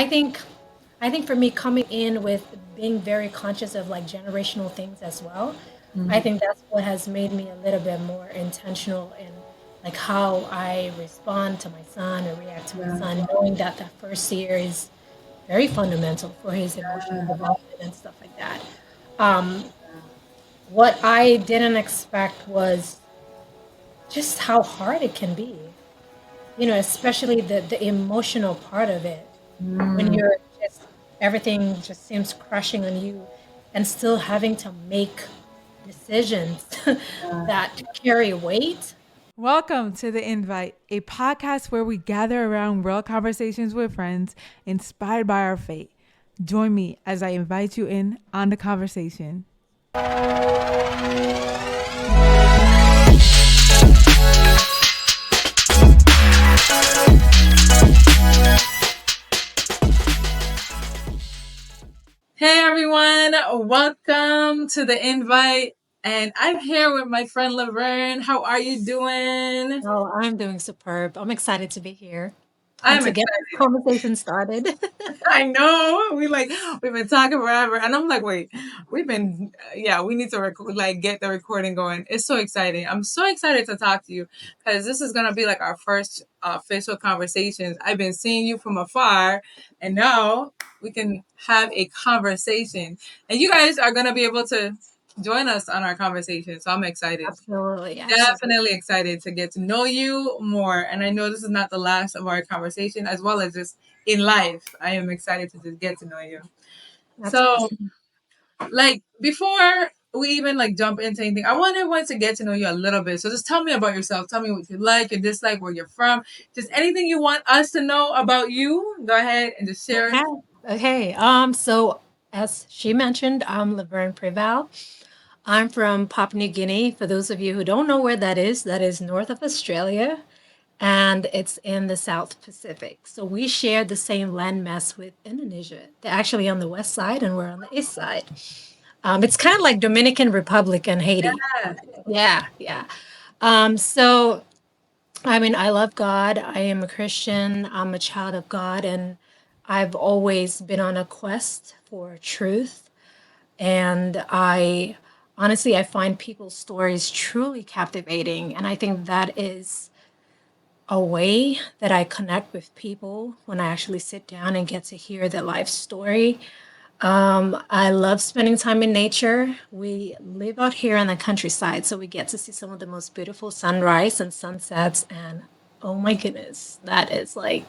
I think I think for me coming in with being very conscious of like generational things as well, I Mhm. think that's what has made me a little bit more intentional in like how I respond to my son or react to my Yeah. son, knowing that that first year is very fundamental for his emotional development and stuff like that. Um, what I didn't expect was just how hard it can be, especially the emotional part of it when Mm. you're just everything just seems crushing on you and still having to make decisions that carry weight. Welcome to The Invite, a podcast where we gather around real conversations with friends inspired by our faith. Join me as I invite you in on the conversation. Hey everyone, welcome to The Invite. And I'm here with my friend Laverne. How are you doing? Oh, I'm doing superb. I'm excited to be here and I'm to get this excited. conversation started. I know. We've been talking forever, and I'm like, wait, we need to get the recording going. It's so exciting. I'm so excited to talk to you because this is gonna be like our first official conversations. I've been seeing you from afar, and now we can have a conversation, and you guys are gonna be able to join us on our conversation. So I'm excited. Absolutely, absolutely. Definitely excited to get to know you more. And I know this is not the last of our conversation, as well as just in life. I am excited to just get to know you. That's So, awesome. before we even jump into anything, I wanted to get to know you a little bit. So just tell me about yourself. Tell me what you like, your dislike, where you're from. Just anything you want us to know about you. Go ahead and just share it. Okay. Okay. So as she mentioned, I'm Laverne Preval. I'm from Papua New Guinea. For those of you who don't know where that is north of Australia, and it's in the South Pacific. So we share the same landmass with Indonesia. They're actually on the west side, and we're on the east side. It's kind of like Dominican Republic and Haiti. Yeah. Yeah, yeah. So I mean, I love God. I am a Christian. I'm a child of God, and I've always been on a quest for truth. And I honestly, I find people's stories truly captivating. And I think that is a way that I connect with people when I actually sit down and get to hear their life story. I love spending time in nature. We live out here in the countryside, so we get to see some of the most beautiful sunrise and sunsets. And oh my goodness, that is like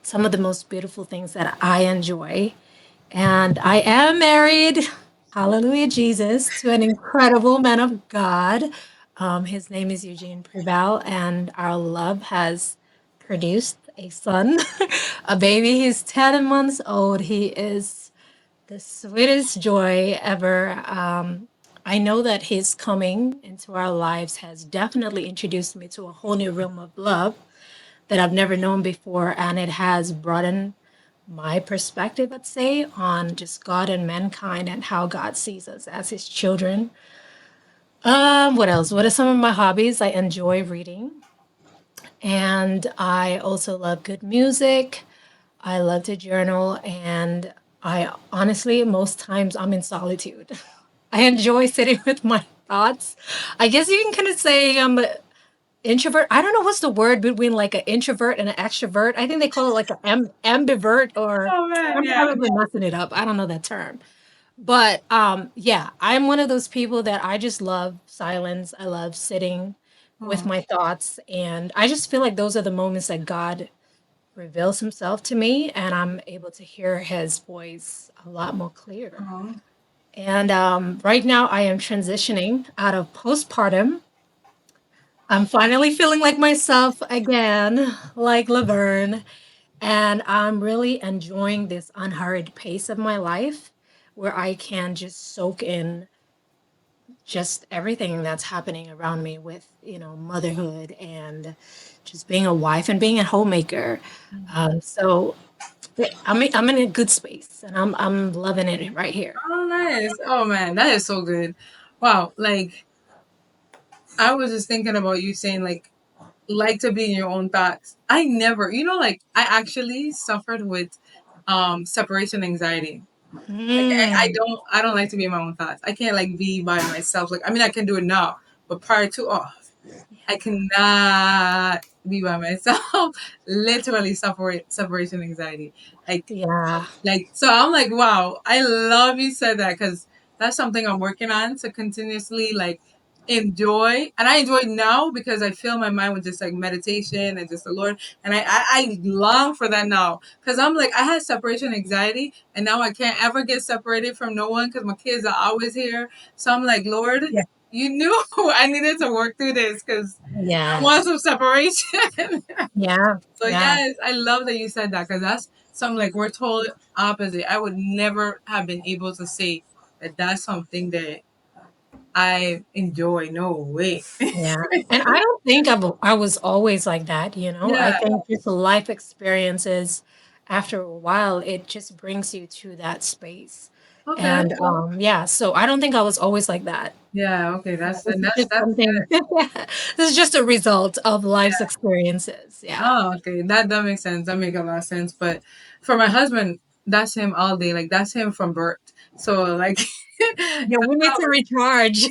some of the most beautiful things that I enjoy. And I am married, hallelujah, Jesus, to an incredible man of God. His name is Eugene Preval, and our love has produced a son, a baby. He's 10 months old. He is the sweetest joy ever. I know that his coming into our lives has definitely introduced me to a whole new realm of love that I've never known before, and it has broadened my perspective, let's say, on just God and mankind and how God sees us as his children. What else? What are some of my hobbies? I enjoy reading, and I also love good music. I love to journal, and I honestly, most times, I'm in solitude. I enjoy sitting with my thoughts. I guess you can kind of say I'm an introvert. I don't know what's the word between like an introvert and an extrovert. I think they call it like an ambivert, or Oh man, I'm yeah. probably messing it up. I don't know that term. But yeah, I'm one of those people that I just love silence. I love sitting with Oh, my thoughts, and I just feel like those are the moments that God reveals himself to me, and I'm able to hear his voice a lot more clear. oh. And right now, I am transitioning out of postpartum. I'm finally feeling like myself again, like Laverne, and I'm really enjoying this unhurried pace of my life where I can just soak in just everything that's happening around me with, motherhood and just being a wife and being a homemaker. So I'm in a good space, and I'm loving it right here. Oh, nice. Oh man, that is so good. Wow, I was just thinking about you saying like to be in your own thoughts. I never, I actually suffered with separation anxiety. Like Mm. I don't like to be in my own thoughts. I can't like be by myself. Like I mean I can do it now, but prior to I cannot be by myself. Literally separation anxiety. Yeah. So I'm like, wow, I love you said that because that's something I'm working on to continuously like enjoy. And I enjoy it now because I fill my mind with just like meditation and just the Lord. And I long for that now because I'm like, I had separation anxiety and now I can't ever get separated from no one because my kids are always here. So I'm like, Lord, Yeah. you knew I needed to work through this because I Yeah. want some separation. Yeah. So Yeah. yes, I love that you said that because that's something like we're told opposite. I would never have been able to say that that's something that I enjoy. No way. Yeah. And I don't think I was always like that, you know. I Yeah. think just life experiences after a while it just brings you to that space. Okay. And yeah, so I don't think I was always like that. Yeah. Okay. Yeah, That's this and is just that's something good. this is just a result of life's experiences. Yeah. Oh, okay. That makes sense. That makes a lot of sense. But for my husband, that's him all day. Like that's him from birth. So like Yeah, we need to recharge.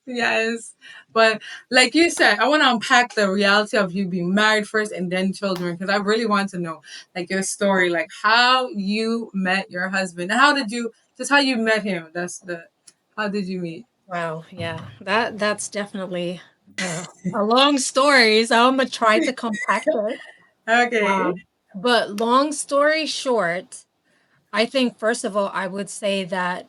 yes. But like you said, I want to unpack the reality of you being married first and then children because I really want to know like your story, like how you met your husband. How did you just how you met him? That's the how did you meet? Wow, yeah. That's definitely a long story, so I'm gonna try to compact it. Okay. Um, but long story short, I think first of all, I would say that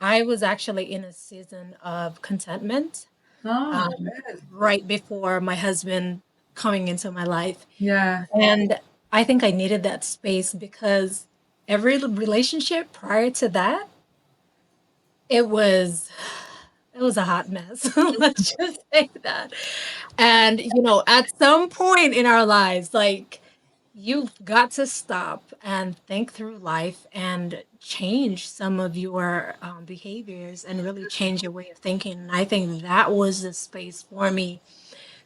I was actually in a season of contentment, Oh, um, good. right before my husband coming into my life. Yeah. And I think I needed that space because every relationship prior to that, it was it was a hot mess. Let's just say that. And at some point in our lives, like you've got to stop and think through life and change some of your behaviors and really change your way of thinking. And I think that was the space for me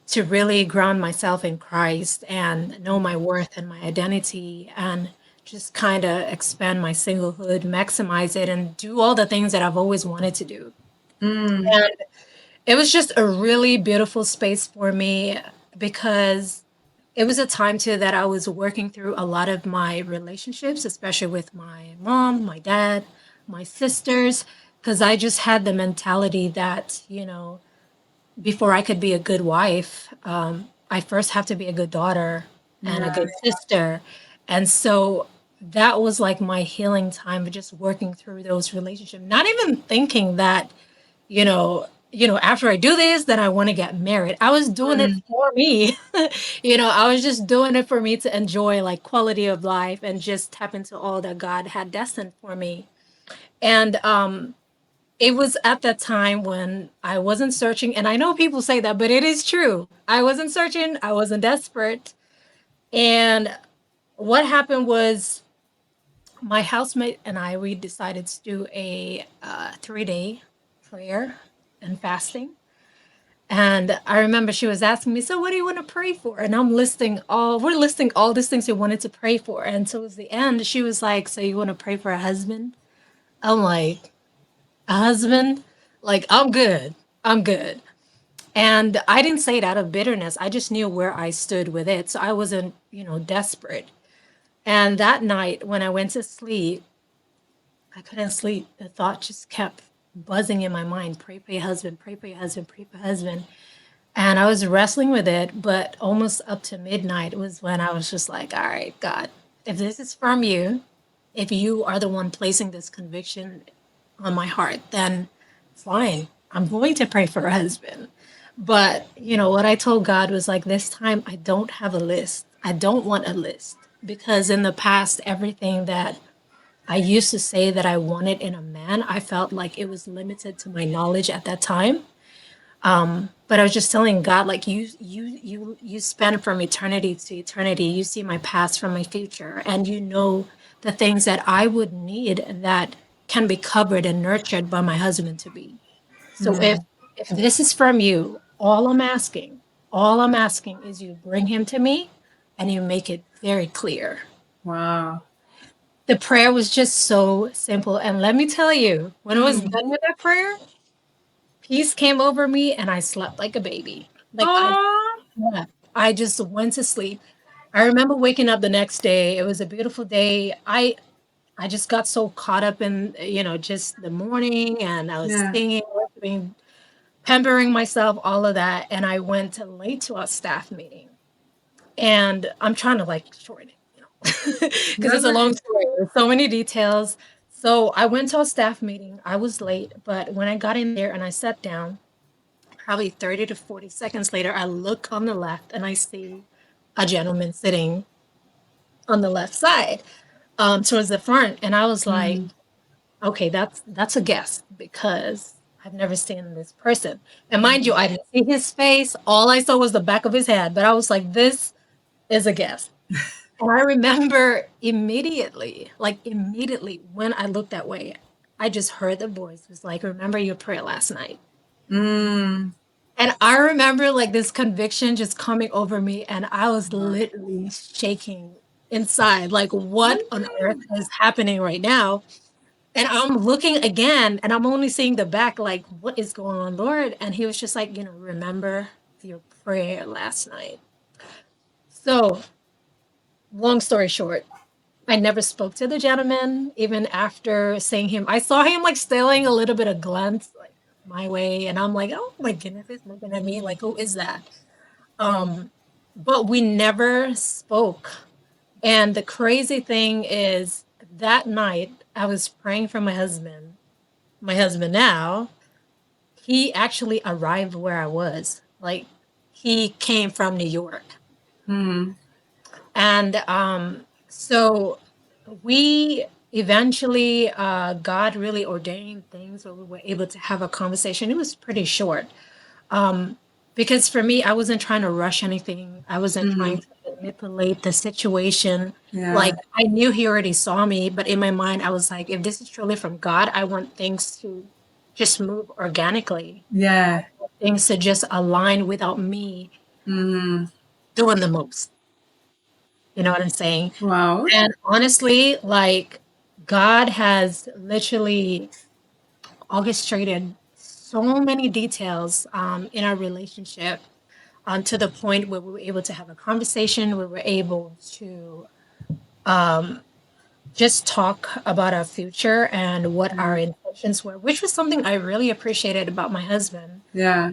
to really ground myself in Christ and know my worth and my identity and just kind of expand my singlehood, maximize it, and do all the things that I've always wanted to do. Mm, And it was just a really beautiful space for me because it was a time too that I was working through a lot of my relationships, especially with my mom, my dad, my sisters, because I just had the mentality that, before I could be a good wife, I first have to be a good daughter and a yeah. good sister. And so that was like my healing time of just working through those relationships, not even thinking that, after I do this, then I want to get married. I was doing it Mm, for me. I was just doing it for me to enjoy like quality of life and just tap into all that God had destined for me. And it was at that time when I wasn't searching, and I know people say that, but it is true. I wasn't searching, I wasn't desperate. And what happened was my housemate and I, we decided to do a 3-day prayer and fasting. And I remember she was asking me, "So what do you want to pray for?" And we're listing all these things we wanted to pray for. And so it was the end, she was like, "So you want to pray for a husband?" I'm like, "A husband? Like, I'm good. I'm good." And I didn't say it out of bitterness. I just knew where I stood with it. So I wasn't, desperate. And that night when I went to sleep, I couldn't sleep. The thought just kept buzzing in my mind. Pray for your husband, pray for your husband, pray for your husband. And I was wrestling with it, but almost up to midnight was when I was just like, all right, God, if this is from you, if you are the one placing this conviction on my heart, then fine. I'm going to pray for a husband. But, what I told God was like, this time I don't have a list. I don't want a list because in the past, everything that I used to say that I wanted in a man, I felt like it was limited to my knowledge at that time. But I was just telling God, like you span from eternity to eternity. You see my past from my future, and you know the things that I would need that can be covered and nurtured by my husband to be. So if mm, if this is from you, all I'm asking is you bring him to me, and you make it very clear. Wow. The prayer was just so simple. And let me tell you, when I was Mm. done with that prayer, peace came over me and I slept like a baby. Like I Oh. slept. I just went to sleep. I remember waking up the next day. It was a beautiful day. I just got so caught up in, just the morning and I was Yeah. singing, worshiping, pampering myself, all of that. And I went late to our staff meeting. And I'm trying to like shorten it, because That's it's a long okay. story. There's so many details. So I went to a staff meeting. I was late, but when I got in there and I sat down, probably 30 to 40 seconds later, I look on the left and I see a gentleman sitting on the left side, towards the front. And I was like, Mm. okay, that's a guess because I've never seen this person. And mind you, Mm. I didn't see his face. All I saw was the back of his head. But I was like, this is a guess. And I remember immediately, like immediately when I looked that way, I just heard the voice. It was like, remember your prayer last night. Mm. And I remember like this conviction just coming over me, and I was literally shaking inside. Like, what on earth is happening right now? And I'm looking again, and I'm only seeing the back, like, what is going on, Lord? And he was just like, remember your prayer last night. So, long story short, I never spoke to the gentleman, even after seeing him. I saw him like stealing a little bit of glance like my way, and I'm like, oh my goodness, he's looking at me like, who is that? Um, but we never spoke. And the crazy thing is, that night I was praying for my husband. My husband now, he actually arrived where I was. Like, he came from New York. Mm. And so we eventually, God really ordained things where we were able to have a conversation. It was pretty short. Um, because for me, I wasn't trying to rush anything. I wasn't trying Mm. to manipulate the situation. Yeah. Like, I knew he already saw me, but in my mind, I was like, if this is truly from God, I want things to just move organically, Yeah. things to just align without me Mm. doing the most. You know what I'm saying? Wow. And honestly, like, God has literally orchestrated so many details, in our relationship, to the point where we were able to have a conversation, we were able to, um, just talk about our future and what our Yeah. intentions were, which was something I really appreciated about my husband. Yeah.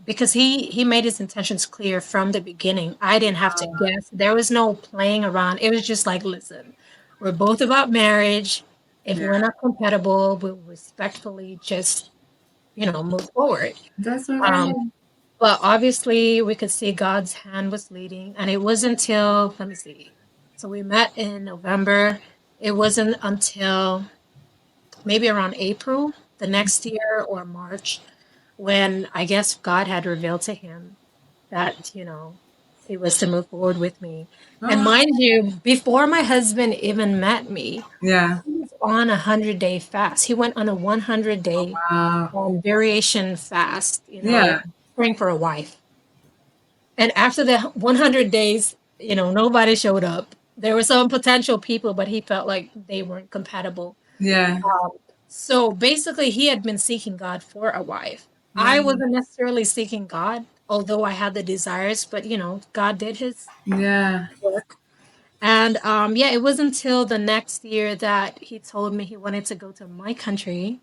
Because he made his intentions clear from the beginning. I didn't have to Wow. guess. There was no playing around. It was just like, listen, we're both about marriage. If Yeah. we're not compatible, we'll respectfully just, move forward. That's all Um, right. but obviously, we could see God's hand was leading, and it wasn't until, let me see. So we met in November. It wasn't until maybe around April the next year or March when I guess God had revealed to him that, he was to move forward with me. And Oh. mind you, before my husband even met me, Yeah. he was on a 100-day fast. He went on a 100-day Wow. variation fast, Yeah. praying for a wife. And after the 100 days, nobody showed up. There were some potential people, but he felt like they weren't compatible. Yeah. Um, so basically, he had been seeking God for a wife. I Wow. wasn't necessarily seeking God, although I had the desires, but God did his Yeah. work. And yeah, it wasn't until the next year that he told me he wanted to go to my country,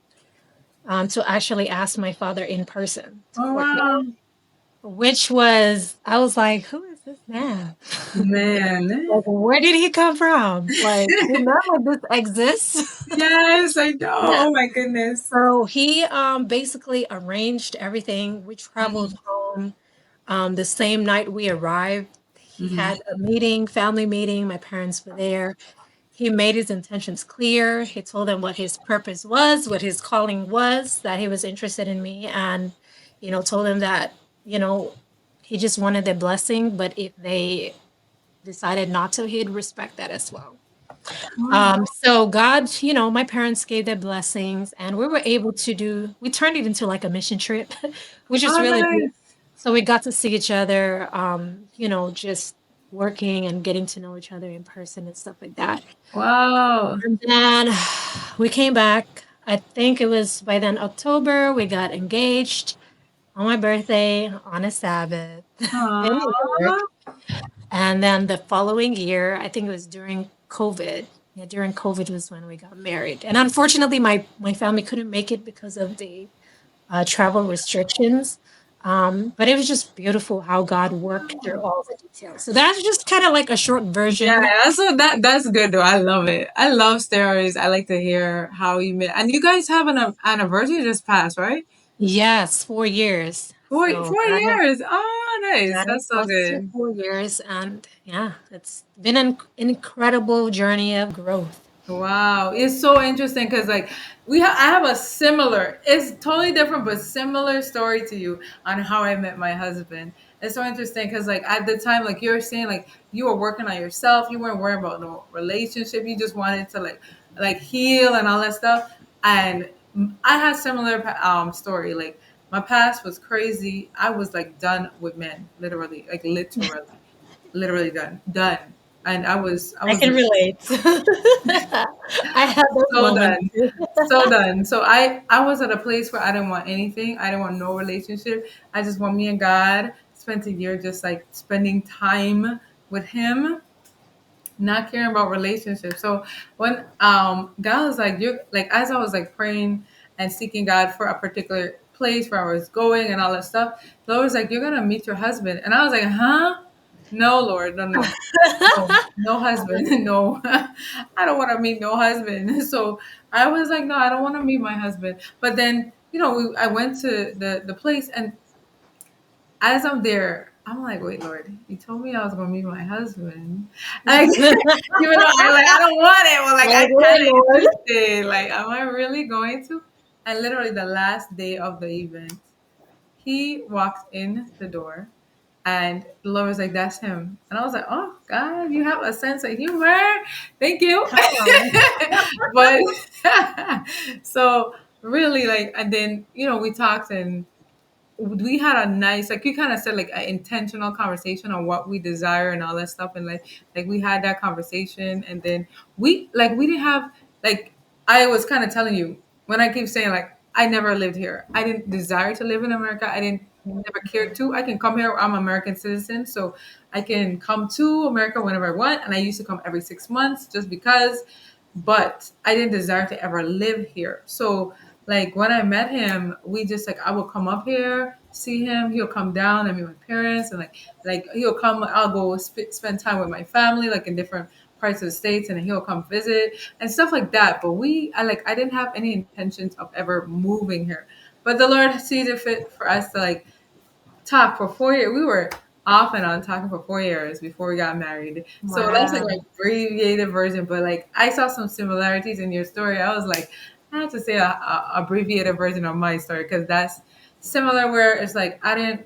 to actually ask my father in person to Oh court me, wow. which was, I was like, who is this man? Man. Like, where did he come from? Like, did not like this exist? Yes, I know. Yeah. Oh my goodness. So he, basically arranged everything. We traveled Mm. home, the same night we arrived. He Mm. had a meeting, family meeting. My parents were there. He made his intentions clear. He told them what his purpose was, what his calling was, that he was interested in me, and told them that you know he just wanted their blessing, but if they decided not to, he'd respect that as well. Oh, So God, my parents gave their blessings, and we were able to we turned it into like a mission trip, which is oh really beautiful. nice. So we got to see each other, just. working and getting to know each other in person and stuff like that. Wow. And then we came back. I think it was by then October. We got engaged on my birthday on a Sabbath in New York. Aww. And then the following year, I think it was during COVID. Yeah, during COVID was when we got married. And unfortunately, my family couldn't make it because of the travel restrictions. But it was just beautiful how God worked through all the details. So that's just kind of like a short Yeah, version. that's good though. I love it. I love stories. I like to hear how you met. And you guys have an anniversary just passed, right? Yes, 4 years. Four So four that years. Oh, nice. that is That's so close to good. 4 years, and yeah, it's been an incredible journey of growth. Wow, it's so interesting because like I have a similar, it's totally different but similar story to you on how I met my husband. It's so interesting because like at the time, like you're saying, like you were working on yourself, you weren't worrying about no relationship, you just wanted to like heal and all that stuff. And I had similar story. Like my past was crazy. I was like done with men, literally, like literally done. And I I was can relate. I had those so moments done, too. so done. So I was at a place where I didn't want anything. I didn't want no relationship. I just want me and God. Spent a year just like spending time with Him, not caring about relationships. So when God was like, you're like, as I was like praying and seeking God for a particular place where I was going and all that stuff, the Lord was like, you're gonna meet your husband, and I was like, huh? No, Lord, no, no. No, no husband. No, I don't want to meet no husband. So I was like, no, I don't want to meet my husband. But then, I went to the place, and as I'm there, I'm like, wait, Lord, you told me I was gonna meet my husband. Like, even though I don't want it, well, like I My kind dear of Lord. interested. Like, am I really going to? And literally the last day of the event, he walked in the door, and the Lord was like, that's him. And I was like, oh, God, you have a sense of humor. Thank you. Come on. But so really, like, and then, we talked, and we had a nice, like you kind of said, like an intentional conversation on what we desire and all that stuff. And like we had that conversation. And then we didn't have, like, I was kind of telling you when I keep saying, like, I never lived here. I didn't desire to live in America. I didn't never cared to. I can come here. I'm an American citizen, so I can come to America whenever I want. And I used to come every 6 months just because, but I didn't desire to ever live here. So like when I met him, we just, like, I will come up here, see him, he'll come down and meet my parents, and like he'll come, I'll go spend time with my family, like in different parts of the states, and then he'll come visit and stuff like that. But I didn't have any intentions of ever moving here. But the Lord sees it fit for us to like talk for 4 years. We were off and on talking for 4 years before we got married. So that's like Wow. my abbreviated version. But like I saw some similarities in your story. I was like, I have to say a abbreviated version of my story because that's similar. Where it's like I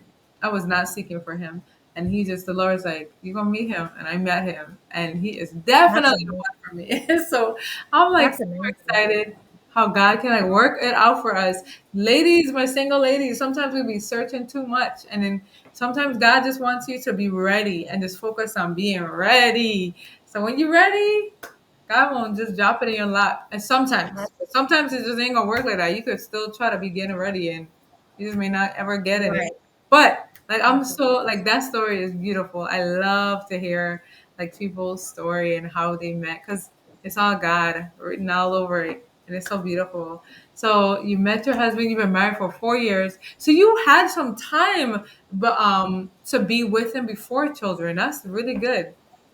was not seeking for him, and the Lord's like, you're gonna meet him, and I met him, and he is That's definitely the amazing. one for me. So I'm like That's super amazing. excited how God can like work it out for us. Ladies, my single ladies, sometimes we be searching too much. And then sometimes God just wants you to be ready and just focus on being ready. So when you're ready, God won't just drop it in your lap. And sometimes it just ain't gonna work like that. You could still try to be getting ready, and you just may not ever get in it. Right. But like I'm so Absolutely. like that story is beautiful. I love to hear like people's story and how they met because it's all God written all over it, and it's so beautiful. So you met your husband. You've been married for 4 years. So you had some time, but to be with him before children. That's really good.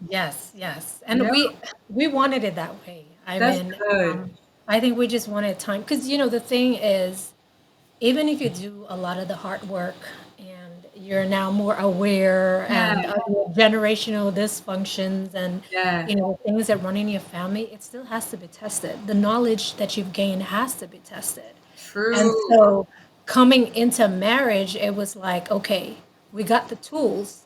Yes, yes. And Yeah, we wanted it that way. I that's mean, good. um, I think we just wanted time because the thing is, even if you do a lot of the hard work and you're now more aware Yeah, and of your generational dysfunctions and yeah, the things that run in your family, it still has to be tested. The knowledge that you've gained has to be tested. And true. so coming into marriage, it was like, okay, we got the tools,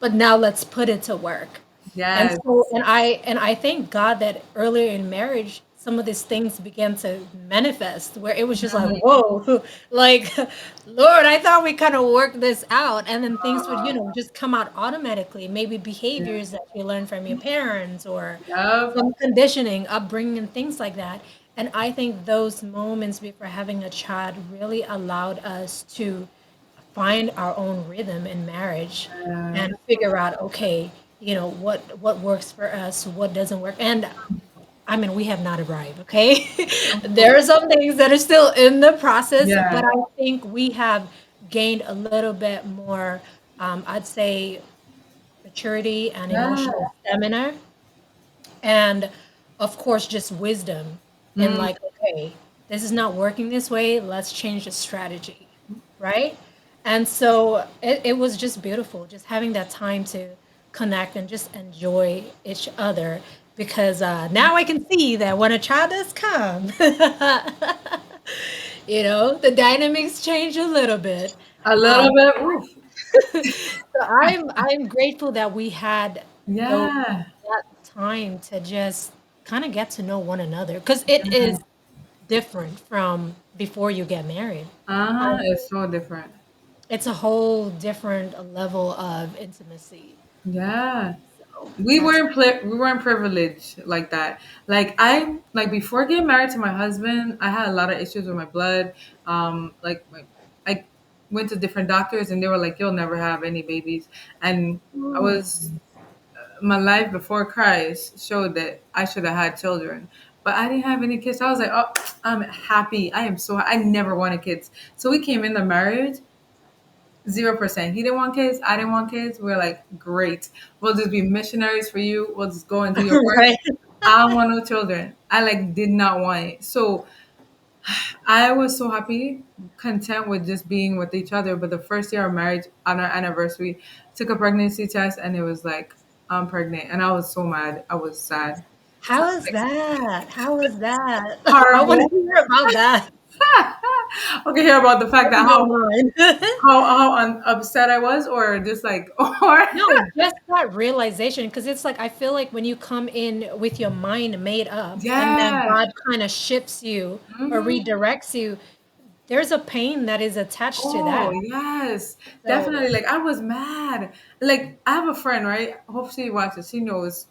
but now let's put it to work. And Yes, so, and I thank God that earlier in marriage, some of these things began to manifest where it was just like, whoa, like, Lord, I thought we kind of worked this out. And then things would, just come out automatically. Maybe Yeah. behaviors that you learn from your parents or Yep. some conditioning, upbringing, and things like that. And I think those moments before having a child really allowed us to find our own rhythm in marriage Yeah. and figure out, okay, what works for us, what doesn't work. And I mean, we have not arrived, okay? Of There course. are some things that are still in the process, Yeah. but I think we have gained a little bit more, I'd say, maturity and Yeah. emotional stamina, and of course, just wisdom in Mm, like, okay, this is not working this way, let's change the strategy, right? And so it was just beautiful, just having that time to connect and just enjoy each other because now I can see that when a child does come, the dynamics change a little bit. a little Um, bit. Oof. so I'm grateful that we had those Yeah. that time to just kind of get to know one another because it is different from before you get married. Uh-huh. Um, It's so different. it's a whole different level of intimacy. Yeah. So that's We weren't privileged like that. Like like before getting married to my husband, I had a lot of issues with my blood. I went to different doctors and they were like, "You'll never have any babies." And I was my life before Christ showed that I should have had children, but I didn't have any kids. So I was like, "Oh, I'm happy. I am so. I never wanted kids." So we came in the marriage 0%. He didn't want kids. I didn't want kids. We are like, great. We'll just be missionaries for you. We'll just go and do your work. right. I don't want no children. I like did not want it. So I was so happy, content with just being with each other. But the first year of marriage, on our anniversary, took a pregnancy test and it was like, I'm pregnant. And I was so mad. I was sad. So How is like that? How is that? I want to horrible. hear about that. Okay, hear about the fact If that you don't mind. upset I was, or just like, or No, just that realization, because it's like I feel like when you come in with your mind made up and then yeah. God kind of shifts you or Hmm. redirects you, there's a pain that is attached to Oh, that. yes. So, Definitely. Like, I was mad. Like, I have a friend, right? Hope she watches. She knows.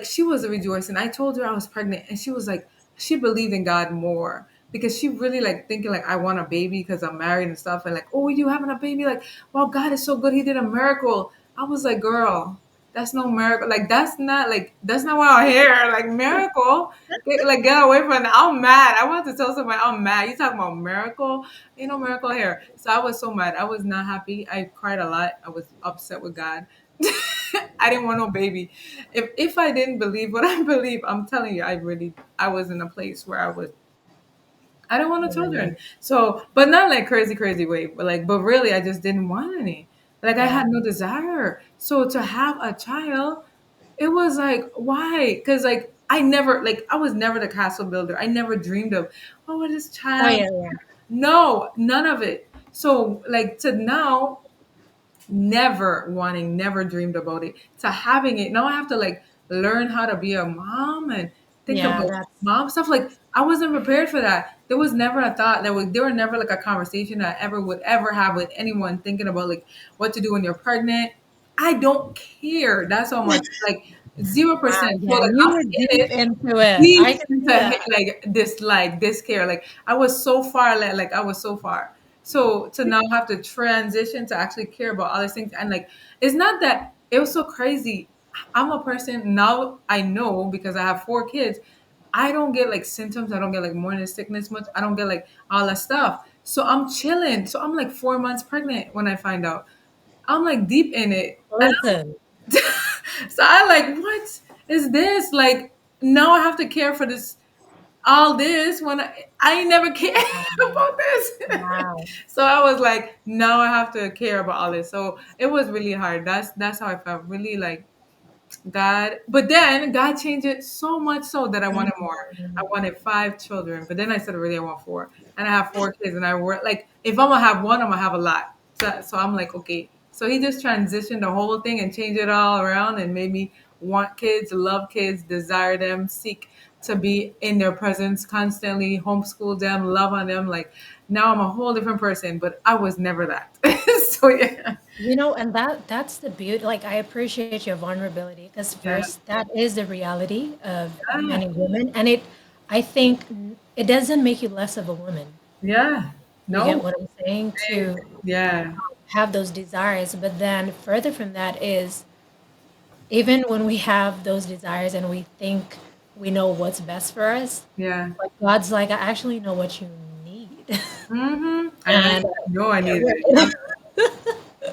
She was rejoicing. I told her I was pregnant, and she was like, she believed in God more because she really like thinking like I want a baby because I'm married and stuff, and like, oh, you having a baby? Like, wow, God is so good. He did a miracle. I was like, girl, that's no miracle. Like, that's not what I hear. Like, miracle. Get away from that. I'm mad. I wanted to tell somebody I'm mad. You talking about miracle? Ain't no miracle here. So I was so mad. I was not happy. I cried a lot. I was upset with God. I didn't want no baby. If I didn't believe what I believe, I'm telling you, I was in a place where I don't want no children. So, but not like crazy, crazy way, but really, I just didn't want any. Like I yeah, had no desire. So to have a child, it was like why? Because like I was never the castle builder. I never dreamed of this oh child. yeah, yeah, No, none of it. So like to now never wanting, never dreamed about it, to having it. Now I have to like learn how to be a mom and think yeah. about That's mom stuff. Like I wasn't prepared for that. There was never a thought there were never like a conversation that I ever would ever have with anyone thinking about like what to do when you're pregnant. I don't care. That's how much like 0%. So yeah. like You I'm were in deep it into it. deep I can see into that. like this care. Like I was so far like I was so far. So to now have to transition to actually care about all these things and like it's not that it was so crazy. I'm a person now I know because I have 4 kids. I don't get like symptoms. I don't get like morning sickness much. I don't get like all that stuff. So I'm chilling. So I'm like 4 months pregnant when I find out. I'm like deep in it. Listen, So I like, what is this? Like now I have to care for this all this when I ain't never cared about this. wow. So I was like, now I have to care about all this. So it was really hard. That's how I felt. Really like God, but then God changed it so much so that I wanted more. I wanted 5 children, but then I said, really, I want 4, and I have 4 kids, and I work like if I'm gonna have one, I'm gonna have a lot. So I'm like, okay. So he just transitioned the whole thing and changed it all around and made me want kids, love kids, desire them, seek to be in their presence constantly, homeschool them, love on them. Like now I'm a whole different person, but I was never that. So yeah. And that's the beauty. Like, I appreciate your vulnerability because Yeah. first, that is the reality of Yeah. many women, and I think it doesn't make you less of a woman. Yeah. You get No. what I'm saying? To Yeah. have those desires, but then further from that is even when we have those desires and we think we know what's best for us, Yeah. but God's like, I actually know what you need, Mm-hmm. And I and know I needed it. Yeah.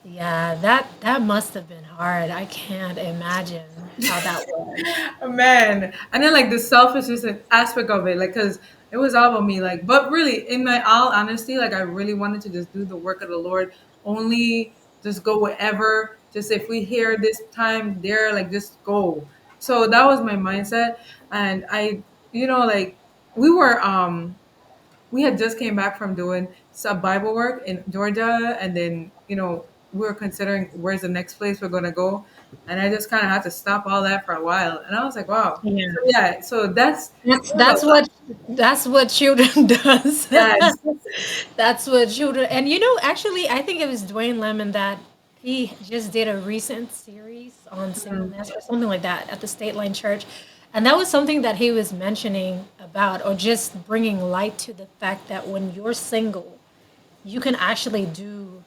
yeah, that must have been hard. I can't imagine how that was. Man, and then like the selfishness aspect of it, like, cause it was all about me, like, but really, in my all honesty, like, I really wanted to just do the work of the Lord, only just go wherever, just if we hear this time there, like, just go. So that was my mindset, and like, we were we had just came back from doing some Bible work in Georgia, and then we were considering where's the next place we're gonna go, and I just kind of had to stop all that for a while, and I was like, wow. Yeah. So yeah, so That's it was a that's lot. what that's what children does. Yes. That's what children. And actually, I think it was Dwayne Lemon that he just did a recent series on Mhm. singleness or something like that at the State Line Church, and that was something that he was mentioning about, or just bringing light to the fact that when you're single, you can actually do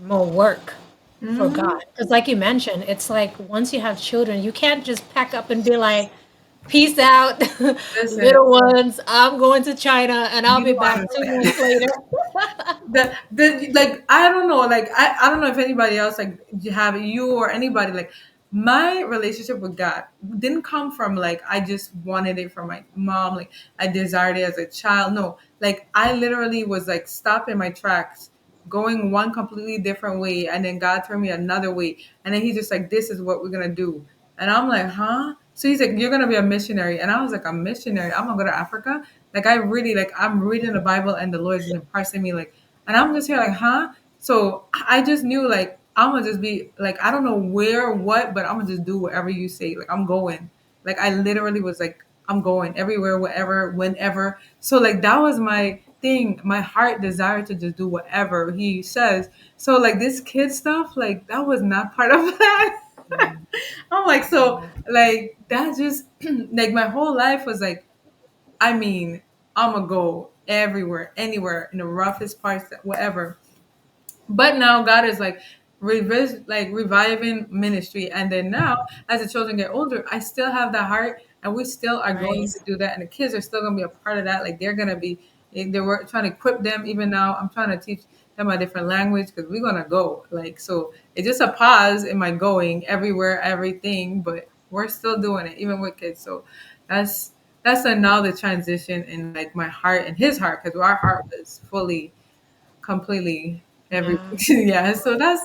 more work for Mhm. God. Because, like you mentioned, it's like once you have children, you can't just pack up and be like, peace out, Listen, little ones. I'm going to China and I'll you be don't back 2 months understand. later. The like I don't know, like I don't know if anybody else, like, you have you or anybody, like, my relationship with God didn't come from like I just wanted it from my mom, like I desired it as a child. No, like I literally was like stopped in my tracks, going one completely different way, and then God turned me another way, and then he's just like, this is what we're gonna do. And I'm like, huh? So he's like, you're gonna be a missionary. And I was like, a missionary? I'm gonna go to Africa? Like, I really, like, I'm reading the Bible and the Lord is impressing me, like, and I'm just here like, huh? So I just knew, like, I'm gonna just be like, I don't know where or what, but I'm gonna just do whatever you say. Like, I'm going. Like, I literally was like, I'm going everywhere, whatever, whenever. So like that was my thing. My heart desired to just do whatever he says. So like this kid stuff, like that was not part of that. I'm like, so Yeah. like that just like my whole life was like, I mean, I'm gonna go everywhere, anywhere, in the roughest parts, whatever. But now God is like reviving ministry, and then now as the children get older, I still have that heart, and we still are going to Nice. do that, and the kids are still going to be a part of that. Like they're going to be, they were trying to equip them. Even now I'm trying to teach them a different language because we're going to go, like, so it's just a pause in my going everywhere, everything, but we're still doing it even with kids. So that's another transition in like my heart and his heart, because our heart was fully, completely Yeah. everything. Yeah, so that's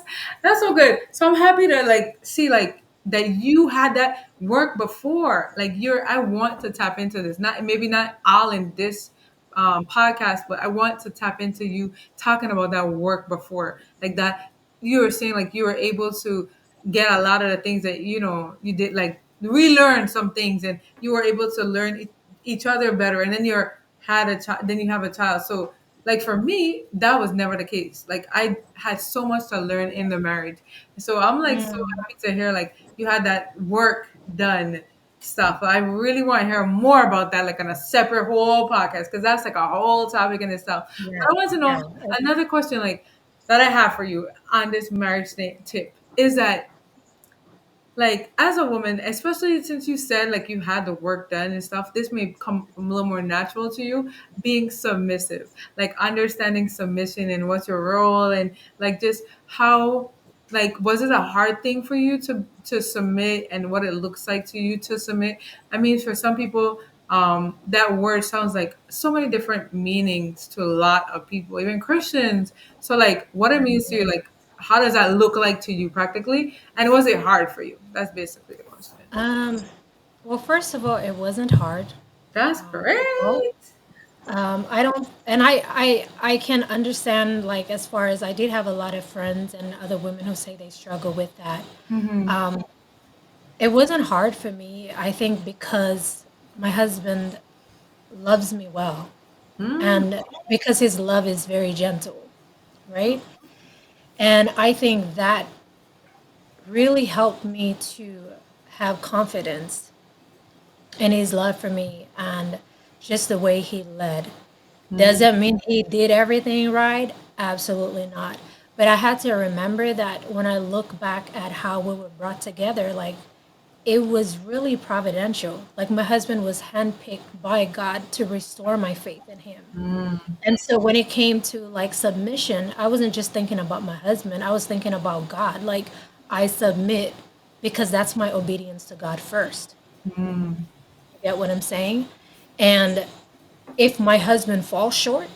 so good. So I'm happy to like see like that you had that work before, like I want to tap into this, not maybe not all in this podcast, but I want to tap into you talking about that work before, like that you were saying, like you were able to get a lot of the things that you did, like relearn some things, and you were able to learn each other better, and then then you have a child. So like for me, that was never the case. Like I had so much to learn in the marriage. So I'm like so Mm. happy to hear like you had that work done stuff. I really want to hear more about that, like on a separate whole podcast, because that's like a whole topic in itself. Yeah. But I want to Yeah. know another question, like that I have for you on this marriage tip is that, like, as a woman, especially since you said like you had the work done and stuff, this may come a little more natural to you, being submissive, like understanding submission and what's your role, and like just how, like, was it a hard thing for you to submit, and what it looks like to you to submit? I mean, for some people, that word sounds like so many different meanings to a lot of people, even Christians. So like what it means to you, like how does that look like to you practically? And was it hard for you? That's basically the question. Um, well, first of all, it wasn't hard That's at all. great. I don't, and I can understand, like, as far as I did have a lot of friends and other women who say they struggle with that. Mm-hmm. Um, It wasn't hard for me, I think, because my husband loves me well, Mm, and because his love is very gentle, right? And I think that really helped me to have confidence in his love for me and just the way he led. Does mm, that mean he did everything right? Absolutely not. But I had to remember that when I look back at how we were brought together, like it was really providential. Like my husband was handpicked by God to restore my faith in him. mm. And so when it came to like submission, I wasn't just thinking about my husband, I was thinking about God. Like I submit because that's my obedience to God first. You get what I'm saying? And if my husband falls short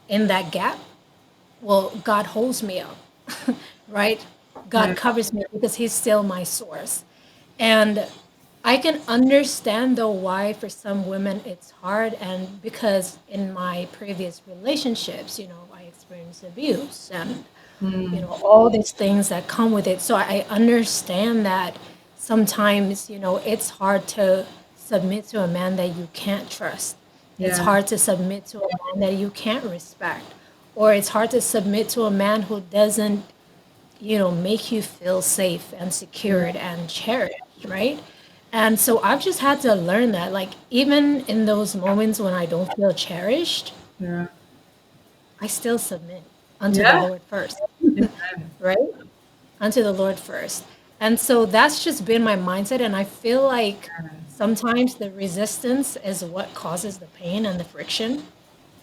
in that gap, well, God holds me up, right? Yeah. God covers me because He's still my source. And I can understand though why for some women it's hard. And because in my previous relationships, I experienced abuse and Mm, all these things that come with it. So I understand that sometimes, it's hard to submit to a man that you can't trust. It's yeah. hard to submit to a man that you can't respect. Or it's hard to submit to a man who doesn't, make you feel safe and Yeah. secured and cherished, right? And so I've just had to learn that, like, even in those moments when I don't feel cherished, Yeah. I still submit unto the Yeah. Lord first, Amen. right? Unto the Lord first. And so that's just been my mindset. And I feel like sometimes the resistance is what causes the pain and the friction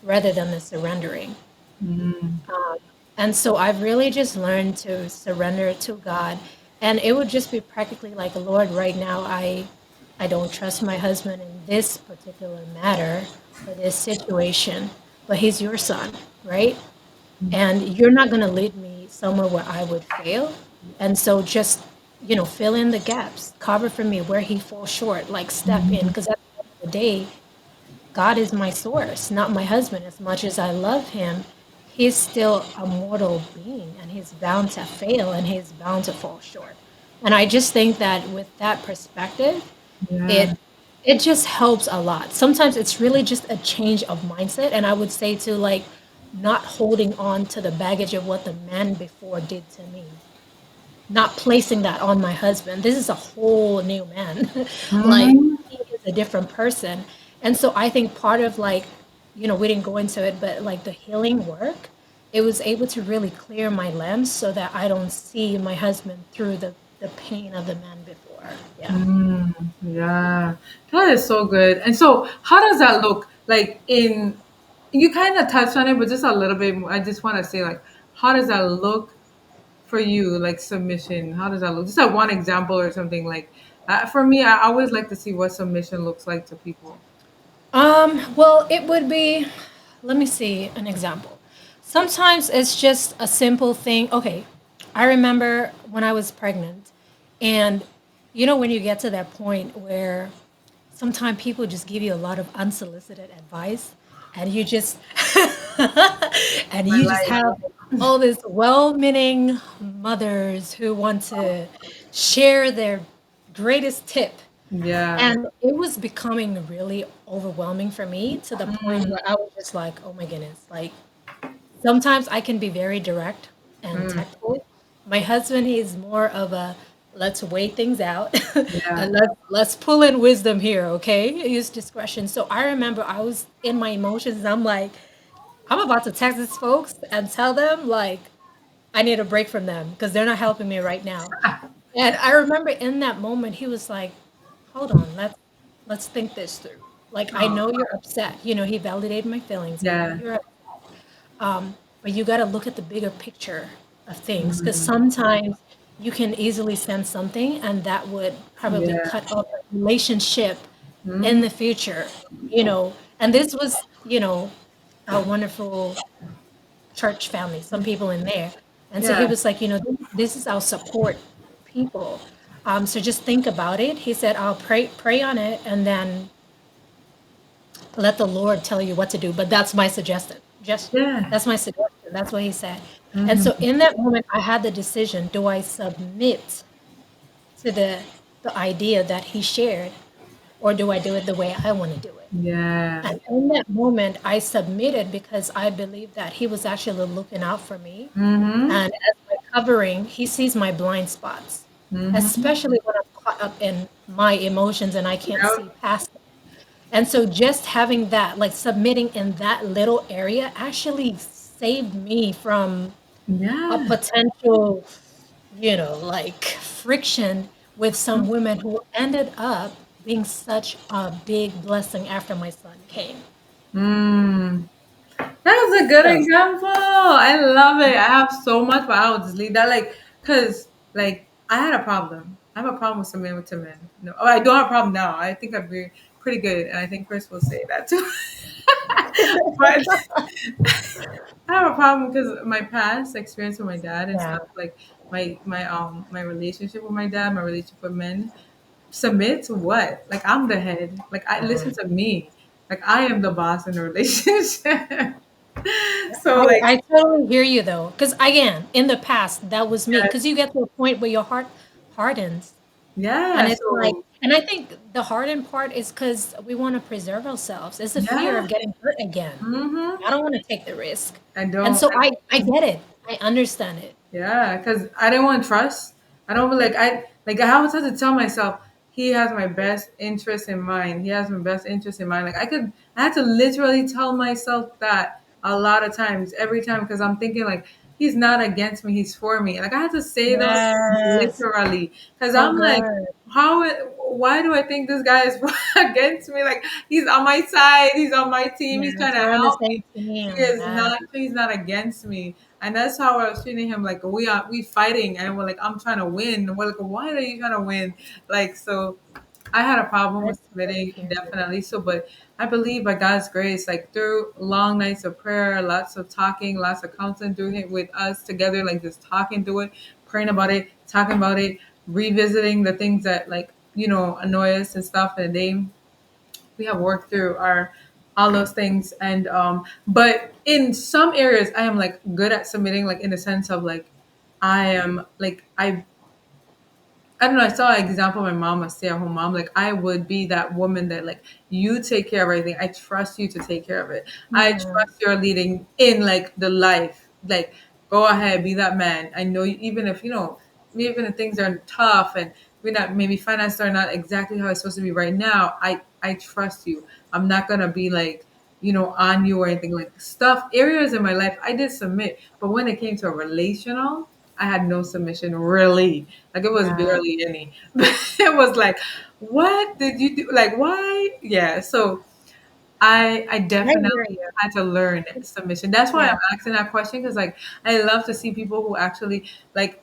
rather than the surrendering. Mm, And so I've really just learned to surrender to God. And it would just be practically like, Lord, right now I don't trust my husband in this particular matter or this situation, but he's your son, right? And you're not going to lead me somewhere where I would fail. And so just, fill in the gaps, cover for me where he falls short, like step in. Because at the end of the day, God is my source, not my husband. As much as I love him, he's still a mortal being and he's bound to fail and he's bound to fall short. And I just think that with that perspective, yeah. it it just helps a lot. Sometimes it's really just a change of mindset. And I would say to like not holding on to the baggage of what the man before did to me, not placing that on my husband. This is a whole new man. Like Mm, he is a different person. And so I think part of like, we didn't go into it, but like the healing work, it was able to really clear my lens so that I don't see my husband through the pain of the man before. Yeah. yeah. That is so good. And so, how does that look? Like in, you kind of touched on it, but just a little bit more. I just want to say, like, how does that look for you? Like submission. How does that look? Just like one example or something. Like, for me, I always like to see what submission looks like to people. Well, it would be, let me see an example. Sometimes it's just a simple thing. Okay, I remember when I was pregnant, and when you get to that point where sometimes people just give you a lot of unsolicited advice, and you just and My you just life. have all these well-meaning mothers who want to share their greatest tip, Yeah. and it was becoming really overwhelming for me to the point Mm, where I was just like, oh my goodness. Like sometimes I can be very direct and mm, tactful. My husband, he's more of a let's weigh things out yeah. and let's pull in wisdom here, okay? Use discretion. So I remember I was in my emotions and I'm like, I'm about to text these folks and tell them like I need a break from them because they're not helping me right now. And I remember in that moment, he was like, "Hold on, let's think this through. Like, I Oh, know you're upset. He validated my feelings. I know yeah. you're upset, but you got to look at the bigger picture of things because Mm, sometimes you can easily sense something, and that would probably yeah. cut off a relationship in Mm, the future. And this was, a wonderful church family, some people in there. And so he yeah. was like, this is our support people. So just think about it. He said, I'll pray on it and then let the Lord tell you what to do. But that's my suggestion. Just Yeah. that's my suggestion. That's what he said. And so Hmm. in that moment, I had the decision: do I submit to the the idea that he shared, or do I do it the way I want to do it? Yeah. And in that moment, I submitted because I believed that he was actually looking out for me. Mm-hmm. And as my covering, he sees my blind spots, Mm-hmm. especially when I'm caught up in my emotions and I can't Yep. see past it. And so just having that, like submitting in that little area actually saved me from a Yeah. potential, like friction with some women who ended up being such a big blessing after my son came. Mm. That was a good So, example. I love it. I have so much, but I'll just leave that cause I had a problem. I have a problem with some men with two men. No, oh, I don't have a problem now. I think I'm pretty good, and I think Chris will say that too. But I have a problem because my past experience with my dad and yeah. stuff, like my relationship with my dad, my relationship with men. Submit to what? Like I'm the head. Like I listen to me. Like I am the boss in the relationship. So like I totally hear you though, because again, in the past, that was me. Because yes, you get to a point where your heart hardens, yeah. and it's like, So and I think the hardened part is because we want to preserve ourselves. It's the fear yeah. of getting hurt again. Mm-hmm. I don't want to take the risk, I and don't. so I get it. I understand it. Yeah, because I didn't want trust. I don't I always had to tell myself he has my best interest in mind. He has my best interest in mind. I had to literally tell myself that a lot of times, every time, because I'm thinking like he's not against me, he's for me. Like I had to say those things Yes, literally because so I'm like, good. why do I think this guy is against me? Like he's on my side, he's on my team, he's trying Yes, to we're on the help same me. He team. is Yes, not, he's not against me. And that's how I was treating him. Like we fighting, and we're like, I'm trying to win. And we're like, why are you trying to win? Like so, I had a problem I with totally submitting, hear you. definitely. So, but I believe by God's grace, like through long nights of prayer, lots of talking, lots of counseling, doing it with us together, like just talking through it, praying about it, talking about it, revisiting the things that annoy us and stuff in the day. We have worked through our all those things, and but in some areas I am like good at submitting, like in the sense of like I am like I don't know. I saw an example of my mom, a stay-at-home mom. Like I would be that woman that like you take care of everything. I trust you to take care of it. I Yeah, trust you're leading in like the life. Like go ahead, be that man. I know you, even if things are tough and we're not maybe finances are not exactly how it's supposed to be right now. I trust you. I'm not gonna be like on you or anything like stuff. Areas in my life I did submit, but when it came to a relational, I had no submission really. Like it was yeah. barely any. It was like, what did you do? Like why? Yeah. So I I hear definitely you. had to learn submission. That's why Yeah. I'm asking that question because like I love to see people who actually like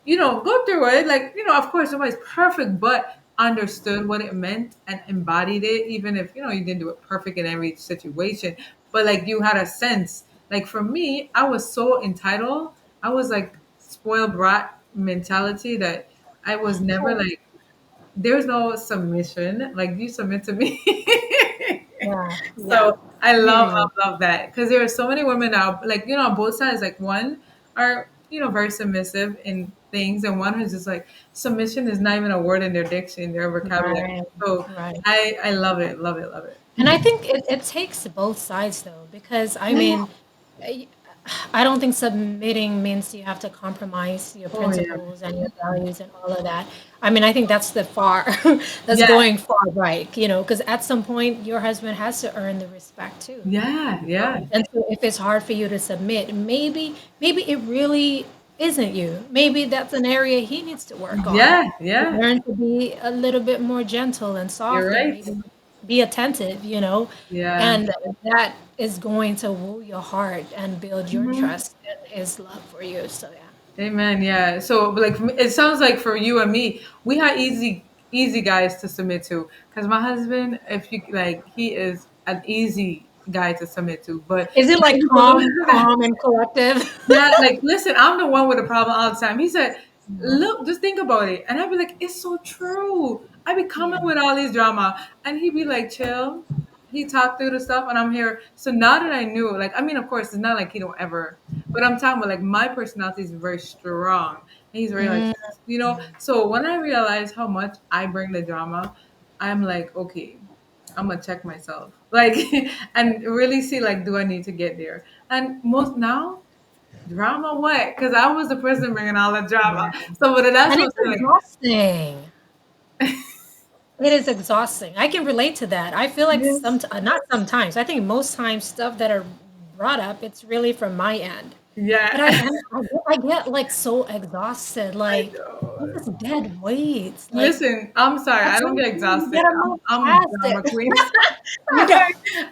go through it. Like, of course, nobody's perfect, but understood what it meant and embodied it, even if, you didn't do it perfect in every situation. But like you had a sense. Like for me, I was so entitled. I was like spoiled brat mentality that I was never Oh, like, there's no submission. Like you submit to me. yeah. Yeah. So I I hear love, you. love, love that because there are so many women now, like on both sides. Like one are very submissive in things, and one who's just like submission is not even a word in their diction, their vocabulary. Right. So Right. I love it, love it, love it. And I think it takes both sides though, because I Yeah. mean, I I don't think submitting means you have to compromise your Oh yeah. principles and your values and all of that. I mean, I think that's the far, that's Yeah. going far right, because at some point your husband has to earn the respect too. Yeah. Yeah. And so if it's hard for you to submit, maybe it really isn't you. Maybe that's an area he needs to work on. Yeah. Yeah. Learn to be a little bit more gentle and You're soft and right. maybe be attentive. Yeah. And that is going to woo your heart and build your Mhm. trust and his love for you. So yeah. Amen. Yeah. So, like, for me, it sounds like for you and me, we had easy guys to submit to. Because my husband, if you like, he is an easy guy to submit to. But Is it some like people don't calm, have that. calm and collective? Yeah, like listen, I'm the one with a problem all the time. He said, Yeah. "Look, just think about it," and I'd be like, "It's so true." I be coming Yeah. with all these drama, and he'd be like, "Chill." He talked through the stuff, and I'm here. So now that I knew, like, I mean, of course, it's not like he don't ever, but I'm talking about like my personality is very strong, He's very like, Mm. So when I realize how much I bring the drama, I'm like, okay, I'm gonna check myself, like, and really see like, do I need to get there? And most now, drama what? Because I was the person bringing all the drama. Yeah. So, but that's And what it's I'm like, exhausting. It is exhausting. I can relate to that. I feel like yes, not sometimes. I think most times stuff that are brought up, it's really from my end. But yeah, I get like so exhausted. I Like know. this is dead weights. Like Listen, I'm sorry, at I don't some get point you exhausted. gotta I'm move I'm a past drama it. queen. You know.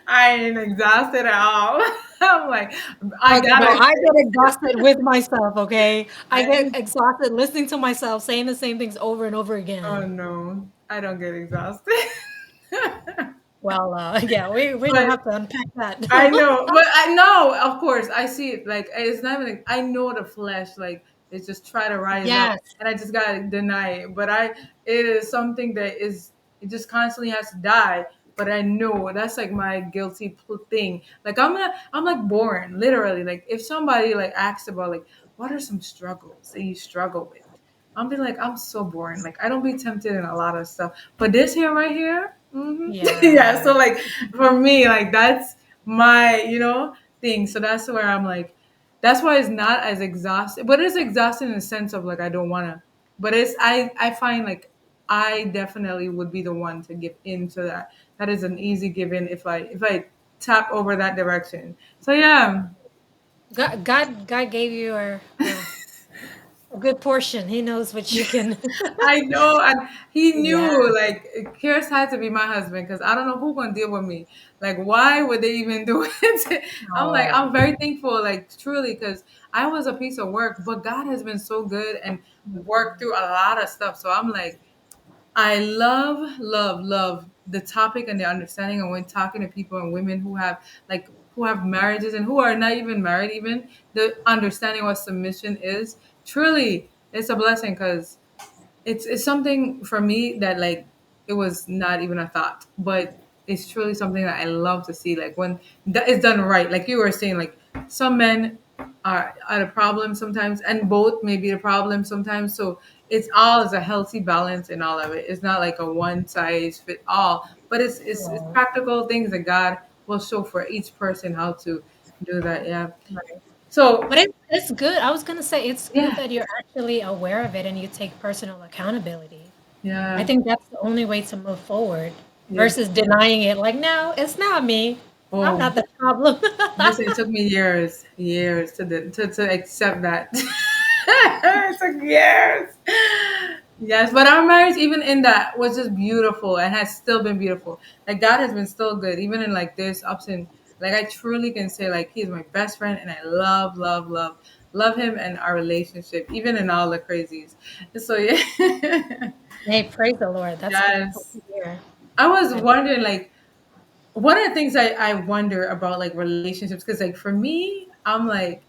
I ain't exhausted at all. I'm like, I Okay, no, gotta. I get exhausted with myself. Okay, I get I exhausted listening to myself saying the same things over and over Oh again. no, I don't get exhausted. Well, yeah, we don't But have to unpack that. I know, but I know, of course, I see it. Like it's not even. I know the flesh, like it's just try to rise up, Yes. and I just gotta deny it. But it is something that is. It just constantly has to die. But I know that's like my guilty thing. Like I'm like boring, literally. Like if somebody like asks about like what are some struggles that you struggle with, I'll be like I'm so boring. Like I don't be tempted in a lot of stuff, but this here right here, yeah. Yeah. So like for me, like that's my thing. So that's where I'm like, that's why it's not as exhausting, but it's exhausting in the sense of like I don't want to, but it's I find like I definitely would be the one to give into that. That is an easy give in if I tap over that direction. So yeah. God gave you a good portion. He knows what you can. I know, and he Yeah. knew like Kiris had to be my husband because I don't know who gonna deal with me. Like, why would they even do it? I'm like, Oh. I'm very thankful, like truly, because I was a piece of work, but God has been so good and worked through a lot of stuff. So I'm like, I love, love, love the topic and the understanding. And when talking to people and women who have marriages and who are not even married, even the understanding what submission is, truly, it's a blessing because it's something for me that like it was not even a thought, but it's truly something that I love to see. Like when that is done right, like you were saying, like some men are the problem sometimes, and both may be the problem sometimes. So it's all is a healthy balance in all of it. It's not like a one size fit all, but it's Right. practical things that God will show for each person how to do that. Yeah. Right. So But it's good. I was gonna say it's good yeah, that you're actually aware of it and you take personal accountability. I yeah, think that's the only way to move forward yes. versus denying it. Like, no, it's not me. I'm Oh. not the problem. Listen, it took me years, years to accept that. It took years. Yes, but our marriage, even in that, was just beautiful and has still been beautiful. Like God has been still good, even in like this ups and like I truly can say like he's my best friend, and I love, love, love, love him and our relationship, even in all the crazies. So yeah, Hey, praise the Lord. That's beautiful yes. to hear. I was I, wondering like one of the things I wonder about like relationships because like for me I'm like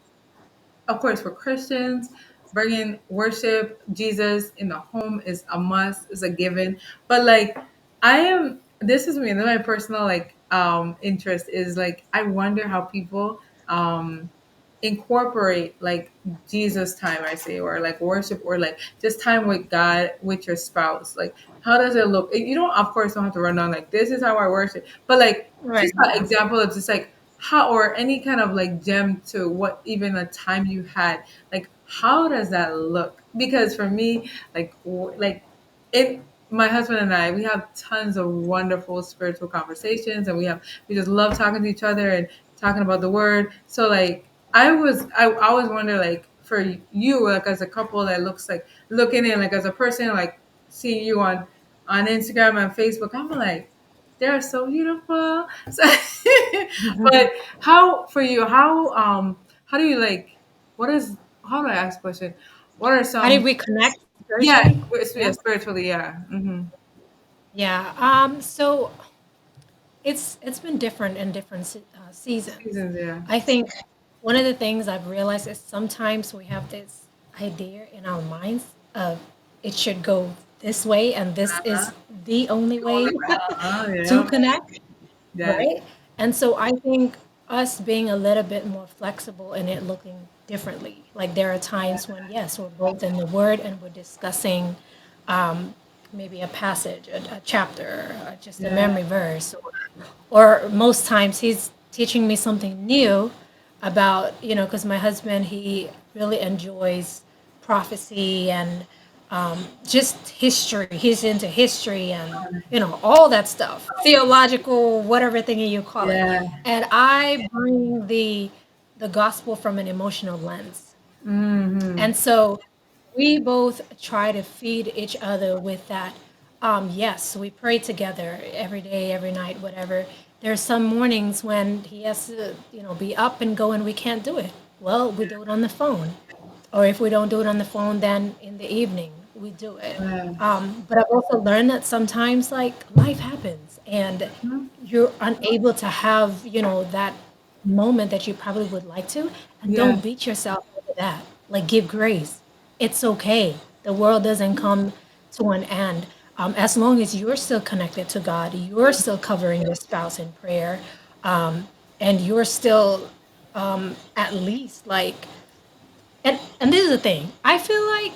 of course for Christians bringing worship Jesus in the home is a must, is a given, but like I am this is me and my personal like interest is like I wonder how people incorporate like Jesus time, I say, or like worship, or like just time with God with your spouse. Like, how does it look? You don't, of course, don't have to run on like this is how I worship, but like right. just an example of just like how, or any kind of like gem to what even a time you had. Like, how does that look? Because for me, like, like it. My husband and I, we have tons of wonderful spiritual conversations, and we just love talking to each other and talking about the word. So like I always wonder like for you like as a couple that looks like looking in like as a person like seeing you on Instagram and Facebook, I'm like they're so beautiful. So, but how for you how do you like what is how do I ask the question? What are How did some we connect yeah spiritually? Yeah. yeah spiritually yeah Yeah. So it's been different in different seasons. seasons yeah I think one of the things I've realized is sometimes we have this idea in our minds of it should go this way, and this uh-huh. is the only The only way way. Uh-huh, to yeah connect, yes right? And so I think. us being a little bit more flexible and it looking differently. Like there are times when, yes, we're both in the Word and we're discussing maybe a passage, a chapter, just a Yeah. memory verse, or most times he's teaching me something new about, because my husband, he really enjoys prophecy and just history. He's into history and, all that stuff, theological, whatever thing you call it. Yeah. And I bring the gospel from an emotional lens. Mm-hmm. And so we both try to feed each other with that. Yes, we pray together every day, every night, whatever. There's some mornings when he has to, be up and go and we can't do it. Well, we do it on the phone. Or if we don't do it on the phone, then in the evening we do it. Yeah. But I've also learned that sometimes like life happens and Mhm. you're unable to have, that moment that you probably would like to. And Yeah. don't beat yourself over that. Like give grace. It's okay. The world doesn't come to an end. As long as you're still connected to God, you're still covering your spouse in prayer, and you're still at least like, and this is the thing. I feel like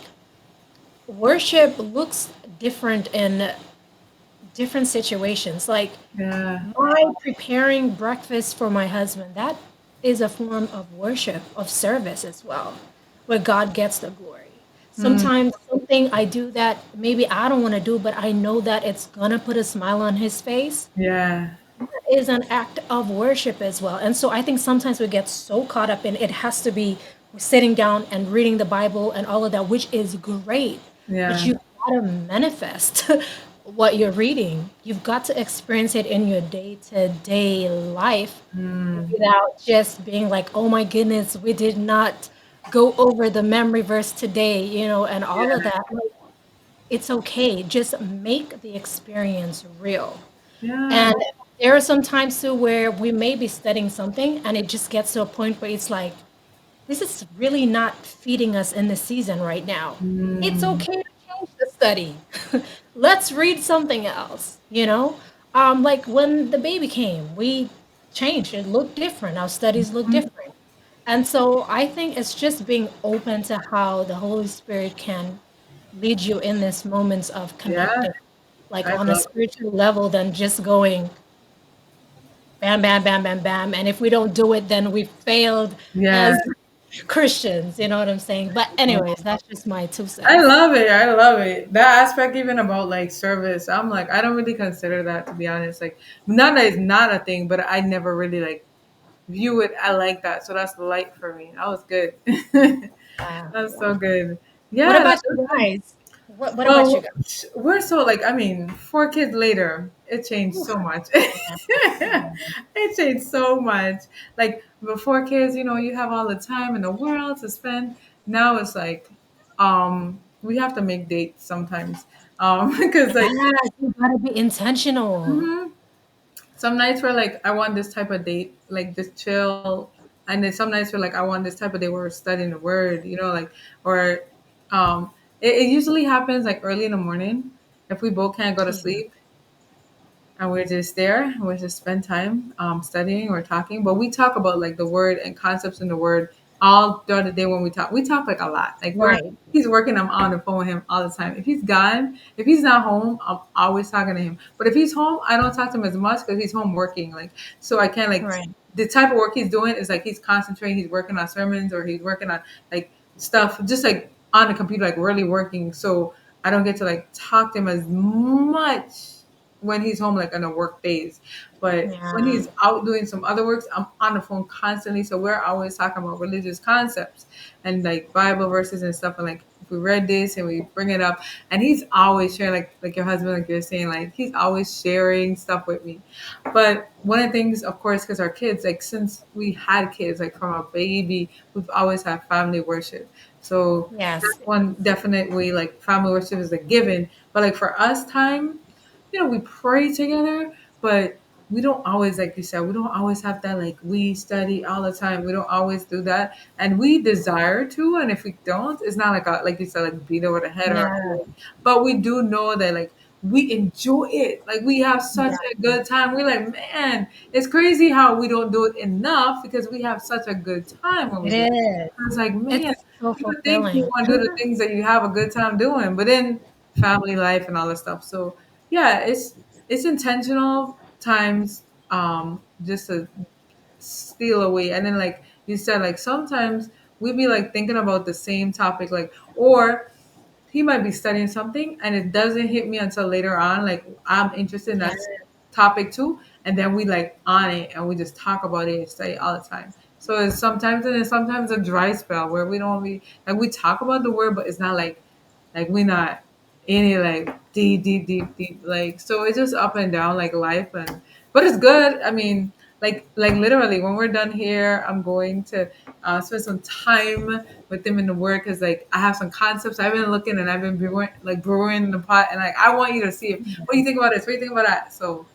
worship looks different in different situations. Like Yeah. my preparing breakfast for my husband, that is a form of worship, of service as well, where God gets the glory. Mm. Sometimes something I do that maybe I don't want to do, but I know that it's gonna put a smile on his face Yeah. is an act of worship as well. And so I think sometimes we get so caught up in it has to be sitting down and reading the Bible and all of that, which is great. But Yeah. you've got to manifest what you're reading. You've got to experience it in your day to day life Mm. without just being like, oh my goodness, we did not go over the memory verse today, and all of Yeah. that. Like, it's okay. Just make the experience real. Yeah. And there are some times too where we may be studying something and it just gets to a point where it's like, this is really not feeding us in the season right now. It's Mm. okay to change the study. Let's read something else, Like when the baby came, we changed. It looked different. Our studies look Mhm. different. And so I think it's just being open to how the Holy Spirit can lead you in this moments of Yeah. connecting, like I on a love it. spiritual level, than just going bam, bam, bam, bam, bam. And if we don't do it, then we failed Yeah. as Christians. You know what I'm saying? But anyways, that's just my two I cents. love it. I love it. That aspect, even about like service, I'm like, I don't really consider that, to be honest. Like, not that it's not a thing, but I never really like view it. I like that, so that's light for me. That was good. Yeah, That's yeah. so good. What Yeah, about that's you good. guys? What about you Well, guys? we're so like, I mean, 4 kids later, it changed Oof, so much. yeah, It changed so much. Like before kids, you have all the time in the world to spend. Now it's like, we have to make dates sometimes. Because like, yeah, you gotta be intentional. mhm. Some nights we're like, I want this type of date, like just chill. And then some nights we're like, I want this type of day where we're studying the word, like, or it usually happens like early in the morning if we both can't go to Yeah, sleep and we're just there and we just spend time studying or talking. But we talk about like the word and concepts in the word all throughout the day. When we talk like a lot, like right, he's working, I'm on the phone with him all the time. If he's gone, if he's not home, I'm always talking to him. But if he's home, I don't talk to him as much because he's home working, like, so I can't like, right. the type of work he's doing is like he's concentrating, he's working on sermons or he's working on like stuff just like on the computer, like really working. So I don't get to like talk to him as much when he's home, like on the work days. But when Yeah, he's out doing some other works, I'm on the phone constantly. So we're always talking about religious concepts and like Bible verses and stuff. And like if we read this and we bring it up, and he's always sharing, like your husband, like you're saying, like he's always sharing stuff with me. But one of the things, of course, because our kids, like since we had kids, like from a baby, we've always had family worship. So yes, that's one definite way, like family worship is a given. But like for us, time, we pray together, but we don't always, like you said, we don't always have that, like we study all the time. We don't always do that. And we desire to, and if we don't, it's not like a, like you said, like beat over the head or yeah, but we do know that like we enjoy it. Like we have such Yeah, a good time. We're like, man, it's crazy how we don't do it enough because we have such a good time when we it do it. is. It's like, man, It's so you would think you fulfilling. want to do the things that you have a good time doing, but then family life and all this stuff. So yeah, it's intentional times just to steal away. And then like you said, like sometimes we be like thinking about the same topic, like or he might be studying something and it doesn't hit me until later on. Like I'm interested in Yeah, that topic too. And then we like on it and we just talk about it and study all the time. So it's sometimes and then sometimes a dry spell where we don't be like we talk about the word, but it's not like we're not in it like deep like so it's just up and down like life and but it's good. I mean like literally when we're done here I'm going to spend some time with them in the word because like I have some concepts I've been looking and I've been brewing in the pot and like I want you to see if what do you think about this, what do you think about that. So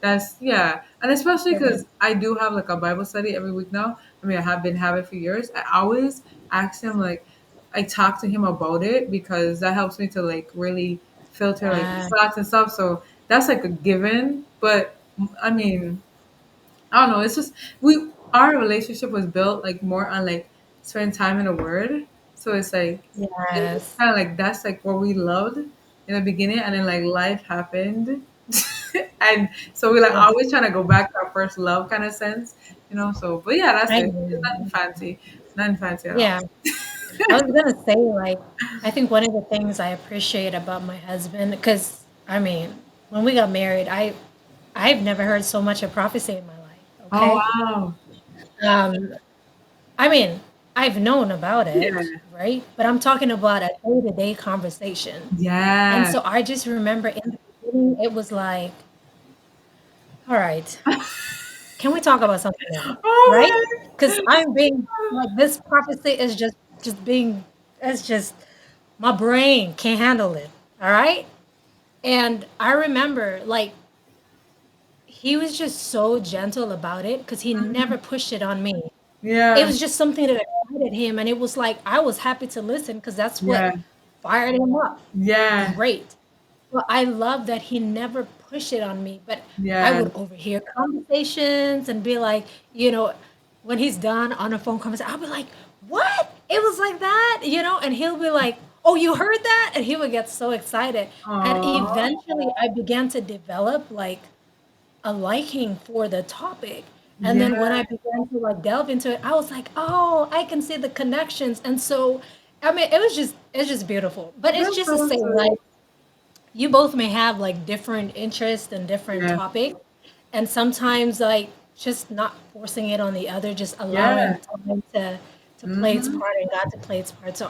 that's yeah, and especially because I do have like a Bible study every week now. I mean, I have been having it for years. I always ask him like, I talk to him about it because that helps me to like really filter like yeah, thoughts and stuff. So that's like a given. But I mean, I don't know. It's just we our relationship was built like more on like spending time in the Word. So it's yes. kind of like that's like what we loved in the beginning, and then like life happened, and so we're like Yeah, always trying to go back to our first love kind of sense, you know. So, but yeah, that's I it. It's nothing agree. fancy, nothing fancy at all. Yeah, I was gonna say, like, I think one of the things I appreciate about my husband, because I mean, when we got married, I've never heard so much of prophecy in my life. Oh Okay, wow, um, I mean, I've known about yeah, it, right? But I'm talking about a day-to-day conversation, and yeah. so I just remember in the beginning, it was like, all right, can we talk about something else, right? Oh Because I'm being man. like this prophecy is just being it's just my brain can't handle it. All right. And I remember like he was just so gentle about it because he never pushed it on me. It Yeah, was just something that excited him. And it was like I was happy to listen because that's what yeah, fired him up. yeah, Great. Well, I love that he never pushed it on me, but I yeah, would overhear conversations and be like, you know, when he's done on a phone conversation, I'll be like, what? It was like that, you know? And he'll be like, oh, you heard that? And he would get so excited. And oh, eventually I began to develop like a liking for the topic. And yeah. then when I began to like delve into it, I was like, oh, I can see the connections. And so, I mean, it's just beautiful. But it's That's just to so say, sweet. like, you both may have like different interests and different Yeah, topics, and sometimes like just not forcing it on the other, just allowing yeah. time to play its Mm-hmm. part and God to play its part. So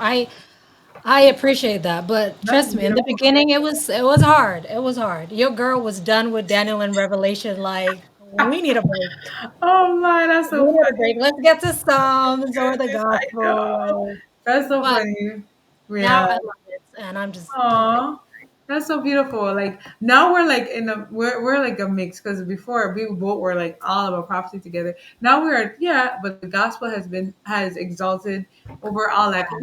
I appreciate that, but That's trust me, in the beautiful. beginning it was hard. It was hard. Your girl was done with Daniel and Revelation. Like we need a break. Oh my, that's We so need a funny. break. Let's get to Psalms or the I know. gospel. Like, That's so but funny. now Yeah. I love it, and I'm just like, Aw, that's so beautiful. Like now we're like in a we're like a mix because before we both were like all about prophecy together. Now we're yeah, but the gospel has exalted over all that. 'Cause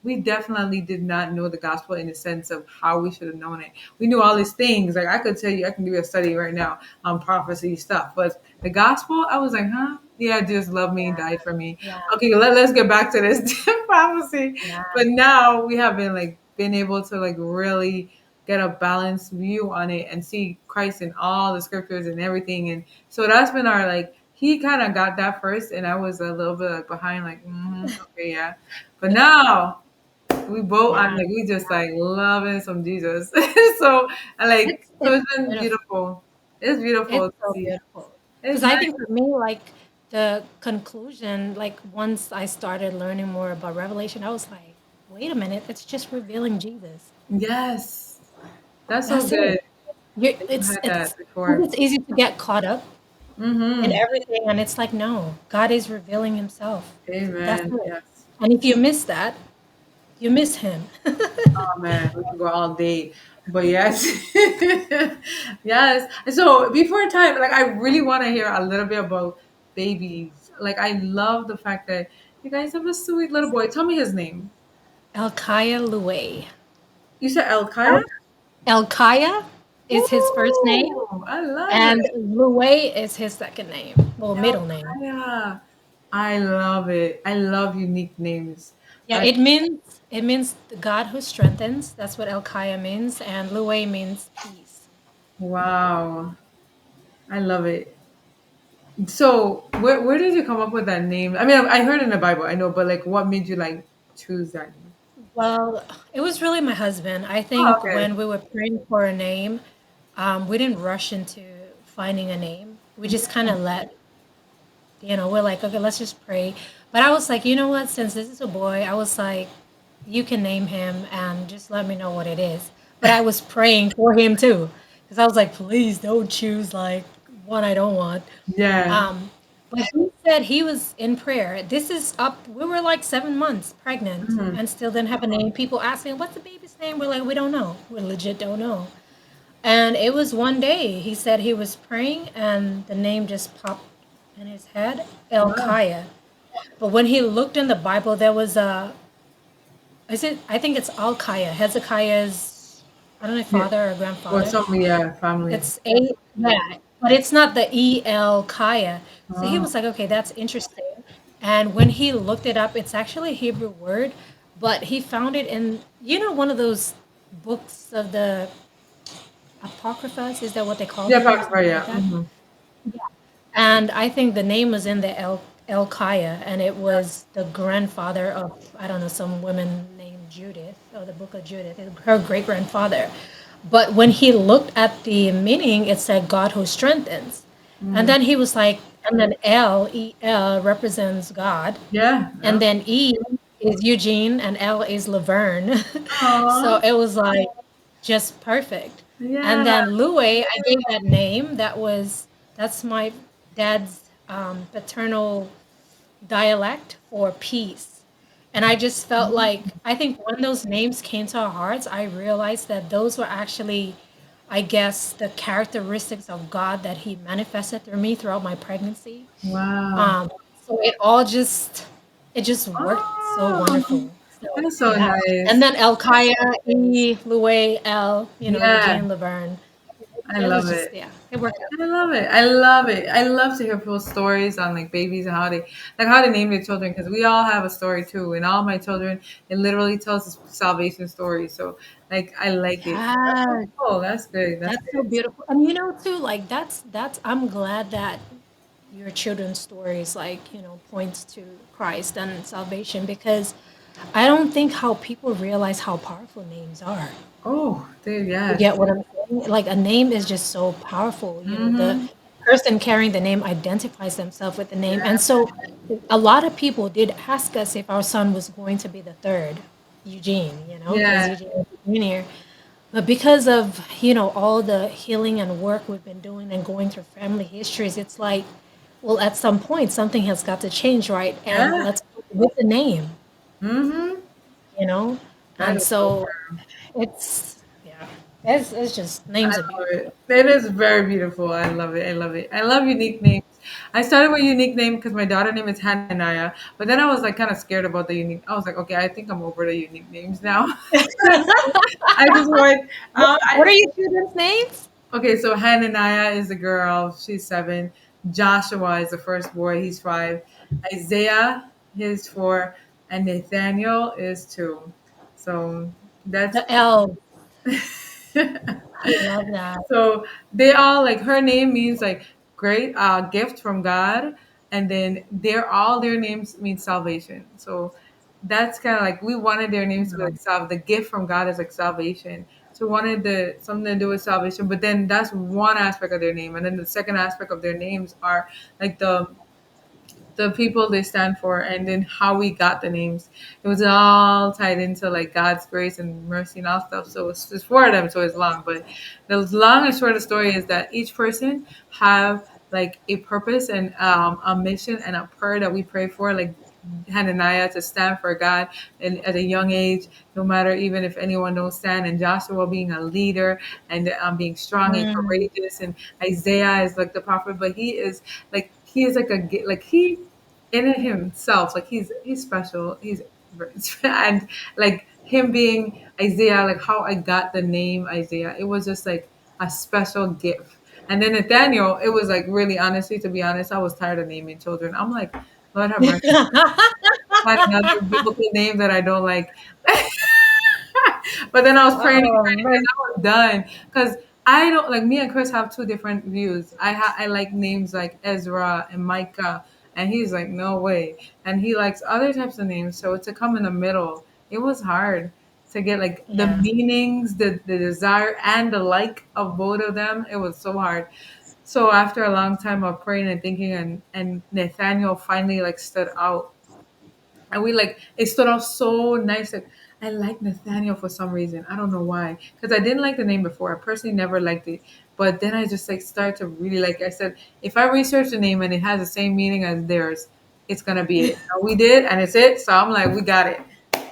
we definitely did not know the gospel in the sense of how we should have known it. We knew all these things. Like I could tell you, I can give you a study right now on prophecy stuff, but the gospel, I was like, huh? Yeah, just love me, died for me. yeah, Okay, let's get back to this prophecy. yeah, But now we have been able to like really get a balanced view on it and see Christ in all the scriptures and everything. And so that's been our like he kind of got that first, and I was a little bit like behind, like okay, yeah. But now we both I'm yeah. like we just like loving some Jesus. So I like so It's it's been beautiful. beautiful. It's It's beautiful to so see. beautiful. It's Because I nice. think for me, like the conclusion, like once I started learning more about Revelation, I was like, wait a minute, it's just revealing Jesus. Yes, that's so That's good. it. You're, You had that I before. think it's easy to get caught up in Mm-hmm. everything, and it's like, no, God is revealing Himself. That's Amen. it. Yes. And if you miss that, you miss Him. Oh man, we can go all day. But yes. Yes. So before time, like I really want to hear a little bit about babies. Like I love the fact that you guys have a sweet little boy. Tell me his name. Elkiah Louay. You said El Kaya? Elkaya is his first name, Ooh, I love and it. Lue is his second name, well, middle name. Elkaya. I love it. I love unique names. Yeah, Like, it means the God who strengthens. That's what Elkaya means, and Lue means peace. wow. I love it. So, where did you come up with that name? I mean, I heard in the Bible, I know, but like, what made you like choose that name? Well, it was really my husband. I Oh, think okay. when we were praying for a name, we didn't rush into finding a name. We just kind of we're like, okay, let's just pray. But I was like, you know what? Since this is a boy, I was like, you can name him and just let me know what it is. But I was praying for him too, because I was like, please don't choose like one I don't want. Yeah. Um, but he said he was in prayer. This is up. We were like 7 months pregnant Mhm. and still didn't have a name. People asking, "What's the baby's name?" We're like, "We don't know. We legit don't know." And it was one day he said he was praying and the name just popped in his head, Wow. Elkiah. But when he looked in the Bible, there was a. Is it? I think it's Alkiah. Hezekiah's. I don't know, Yeah. father or Or grandfather. some, yeah, family. It's a yeah, but it's not the E-L Kaya. So he Oh. was like, okay, that's interesting. And when he looked it up, it's actually a Hebrew word, but he found it in one of those books of the Apocryphas. Is that what they call Yeah, them or Pakistan, something yeah. like that? Hmm. And I think the name was in the Elkiah, and it was the grandfather of, I don't know, some woman named Judith, or the book of Judith, her great grandfather. But when he looked at the meaning, it said God who strengthens. And Mm. then he was like, and then L represents God. Yeah. And Yeah. then E is Eugene and L is Laverne. So Aw. it was like just perfect. Yeah. And then Louis, I gave that name. That's my dad's paternal dialect for peace. And I just felt like I think when those names came to our hearts, I realized that those were actually, I guess, the characteristics of God that He manifested through me throughout my pregnancy. Wow. Um, so it just worked so Oh, wonderful. So that's so yeah. And nice. then El Kaya, E, Louis, L, Yeah, Eugene, Laverne. I It love was it. just, yeah, it worked out. I love it. I love it. I love to hear people's stories on like babies and how they name their children because we all have a story too. And all my children, it literally tells a salvation story. So like I like it. That's so Yeah, cool. That's good. That's that's so good. beautiful. And too, like I'm glad that your children's stories points to Christ and salvation because I don't think how people realize how powerful names are. Oh, dude, You yes. get what I'm saying? Like a name is just so powerful. The Mm-hmm. person carrying the name identifies themselves with the name. Yeah. And so a lot of people did ask us if our son was going to be the third Eugene, because Yeah. Eugene is junior. But because of, all the healing and work we've been doing and going through family histories, it's like, well, at some point, something has got to change, right? And Yeah. let's go with the name, Mm-hmm. you know? That And is so so true. yeah, it's just, I names are love beautiful. it. It is very beautiful. I love it. I love it. I love unique names. I started with unique name because my daughter name is Hanaya, but then I was like kind of scared about the unique. I was like, okay, I think I'm over the unique names now. I just want. What are your children's names? Okay, so Hananiah is the girl. She's 7. Joshua is the first boy. He's 5. Isaiah, he's 4, and Nathaniel is 2. So that's. The L. I love that. So they all like her name means like great gift from God, and then their names mean salvation. So that's kind of like we wanted their names to be like the gift from God is like salvation. So we wanted something to do with salvation, but then that's one aspect of their name, and then the second aspect of their names are like the people they stand for and then how we got the names. It was all tied into like God's grace and mercy and all stuff. So it's 4 of them, so it's long. But the long and short of the story is that each person have like a purpose and a mission and a prayer that we pray for. Like Hananiah to stand for God and at a young age, no matter even if anyone don't stand, and Joshua being a leader and being strong and Mm, courageous, and Isaiah is like the prophet, but he is like like he in himself, like he's special. He's and like him being Isaiah, like how I got the name Isaiah, it was just like a special gift. And then Nathaniel, it was like really honestly, to be honest, I was tired of naming children. I'm like, Lord have mercy, find another biblical name that I don't like. But then I was praying and Oh, praying because man. I was done. Because I don't like, me and Chris have two different views. I like names like Ezra and Micah, and he's like, no way. And he likes other types of names. So to come in the middle, it was hard to get like the Yeah. meanings, the desire, and the like of both of them. It was so hard. So after a long time of praying and thinking, and Nathaniel finally like stood out, and we like, it stood out so nice. Like, I like Nathaniel for some reason. I don't know why. Because I didn't like the name before. I personally never liked it. But then I just like started to really like it. I said, if I research the name and it has the same meaning as theirs, it's gonna be it. And we did, and it's it. So I'm like, we got it.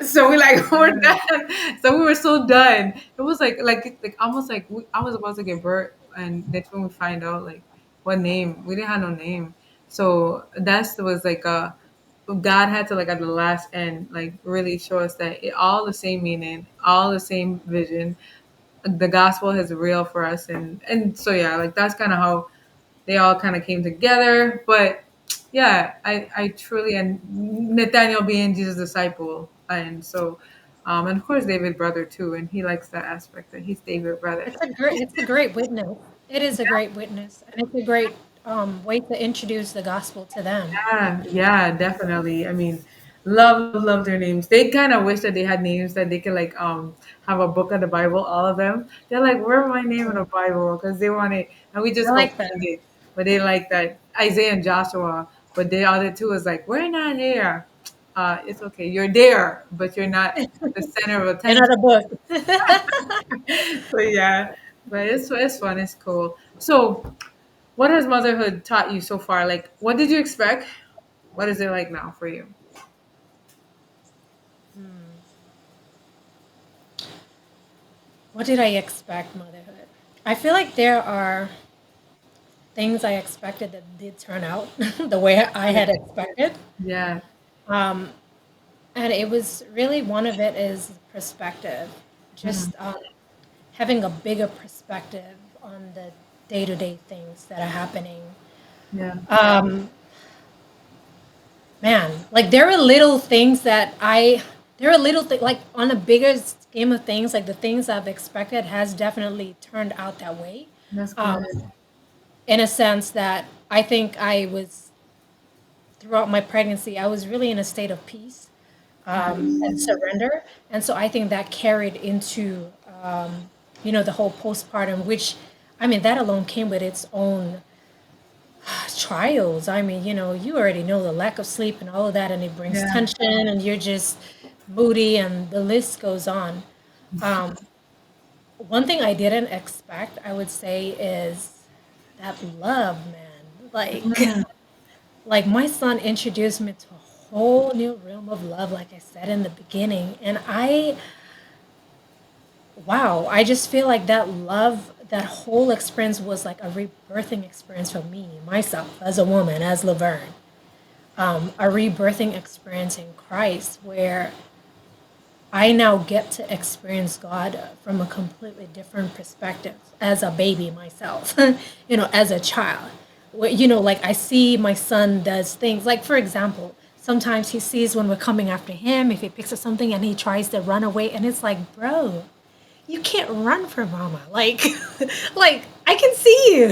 So we like we're Yes. done. So we were so done. It was like almost like I was about to give birth, and that's when we find out like what name. We didn't have no name. So that was like a, God had to like at the last end like really show us that it all the same meaning, all the same vision. The gospel is real for us, and so yeah, like that's kind of how they all kind of came together. But yeah, I truly, and Nathaniel being Jesus' disciple, and so and of course David brother too, and he likes that aspect that he's David brother. It's a great witness. It is a great witness, and it's a great way to introduce the gospel to them. Yeah, yeah, definitely. I mean, love their names. They kind of wish that they had names that they could like have a book of the Bible, all of them. They're like, where my name in the Bible? Because they want it, and we I just like that. confirmed it. But they like that Isaiah and Joshua. But the other two is like, we're not here. It's okay. You're there, but you're not the center of attention. Another book. So yeah, but it's fun. It's cool. So, what has motherhood taught you so far? Like, what did you expect? What is it like now for you? Hmm. What did I expect, motherhood? I feel like there are things I expected that did turn out the way I had expected. Yeah. Um, and it was really one of it is perspective, Mm, just having a bigger perspective on the day to day things that are happening. yeah. Um, Man, like there are little things there are little things like on a bigger scheme of things, like the things I've expected has definitely turned out that way. That's good. Um, in a sense that I think throughout my pregnancy, I was really in a state of peace and Nice. surrender. And so I think that carried into, the whole postpartum, which, I mean, that alone came with its own trials. I mean, you already know the lack of sleep and all of that, and it brings Yeah. tension, and you're just moody, and the list goes on. Um, One thing I didn't expect, I would say, is that love, man. Like, Mm, like my son introduced me to a whole new realm of love, like I said in the beginning, and wow, I just feel like that love, that whole experience was like a rebirthing experience for me, myself, as a woman, as Laverne. A rebirthing experience in Christ where I now get to experience God from a completely different perspective as a baby myself, as a child. Like I see my son does things, like, for example, sometimes he sees when we're coming after him, if he picks up something and he tries to run away, and it's like, bro, you can't run from mama. Like, like I can see you.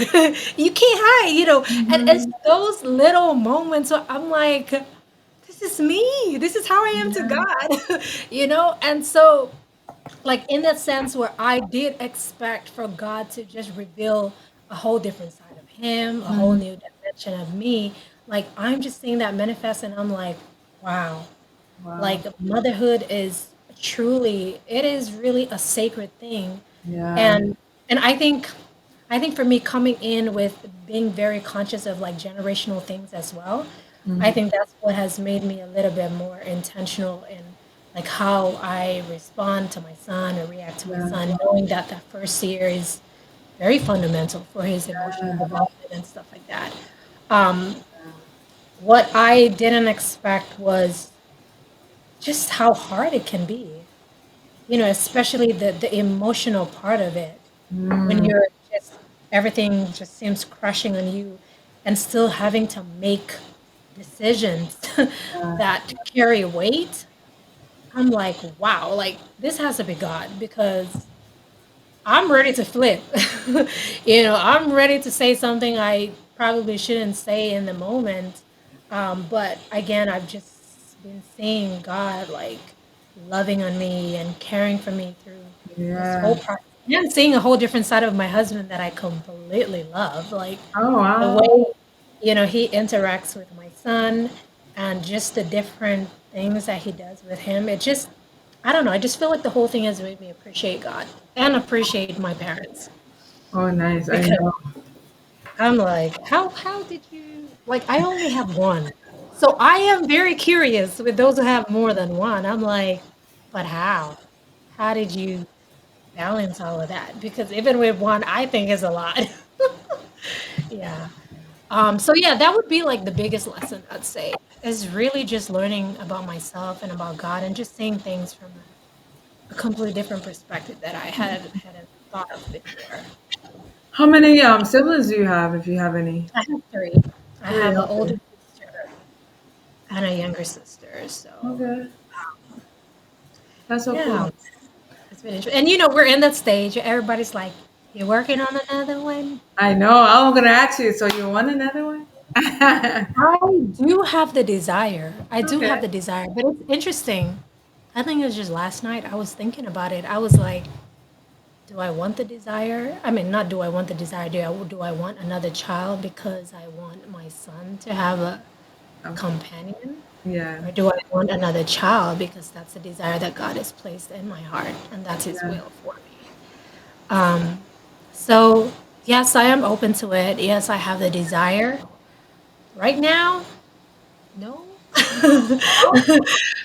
You can't hide. And it's mhm. those little moments where I'm like, this is me. This is how I am to Yeah. God. And so, like, in that sense where I did expect for God to just reveal a whole different side of him, a whole Mm, new dimension of me, like I'm just seeing that manifest, and I'm like, wow, wow. like motherhood is truly, it is really a sacred thing. Yeah. And I think for me, coming in with being very conscious of like generational things as well, I Mm, think that's what has made me a little bit more intentional in like how I respond to my son or react to my yeah. son, knowing that that first year is very fundamental for his emotional Yeah. development and stuff like that. What I didn't expect was just how hard it can be. especially the emotional part of it, when Mm, you're just everything just seems crushing on you and still having to make decisions yeah. that carry weight. I'm like, wow, like this has to be God because I'm ready to flip. I'm ready to say something I probably shouldn't say in the moment. But again, I've just been seeing God like loving on me and caring for me through this whole Yeah. process. And seeing a whole different side of my husband that I completely love. Like Oh the wow. way, he interacts with my son and just the different things that he does with him. It just, I don't know. I just feel like the whole thing has made me appreciate God and appreciate my parents Oh nice. I because know. I'm like, how did you like? I only have one, so I am very curious with those who have more than one. I'm like, but how? How did you balance all of that? Because even with one, I think is a lot. Yeah. So yeah, that would be like the biggest lesson I'd say is really just learning about myself and about God and just seeing things from a completely different perspective that I hadn't thought of before. How many siblings do you have, if you have any? I have three. I Three. have an Okay. older sister and a younger sister. So Okay. That's so yeah, cool. it's been interesting. And we're in that stage. Everybody's like, "You working on another one?" I know. I'm gonna ask you. So you want another one? I do have the desire. I do have Okay. the desire, but it's interesting. I think it was just last night. I was thinking about it. I was like, do I want the desire? I mean, not do I want the desire. Do I want another child because I want my son to have a Um, companion? yeah. Or do I want another child because that's the desire that God has placed in my heart and that's His Yeah. will for me? Um, so, yes, I am open to it. Yes, I have the desire. Right now, no.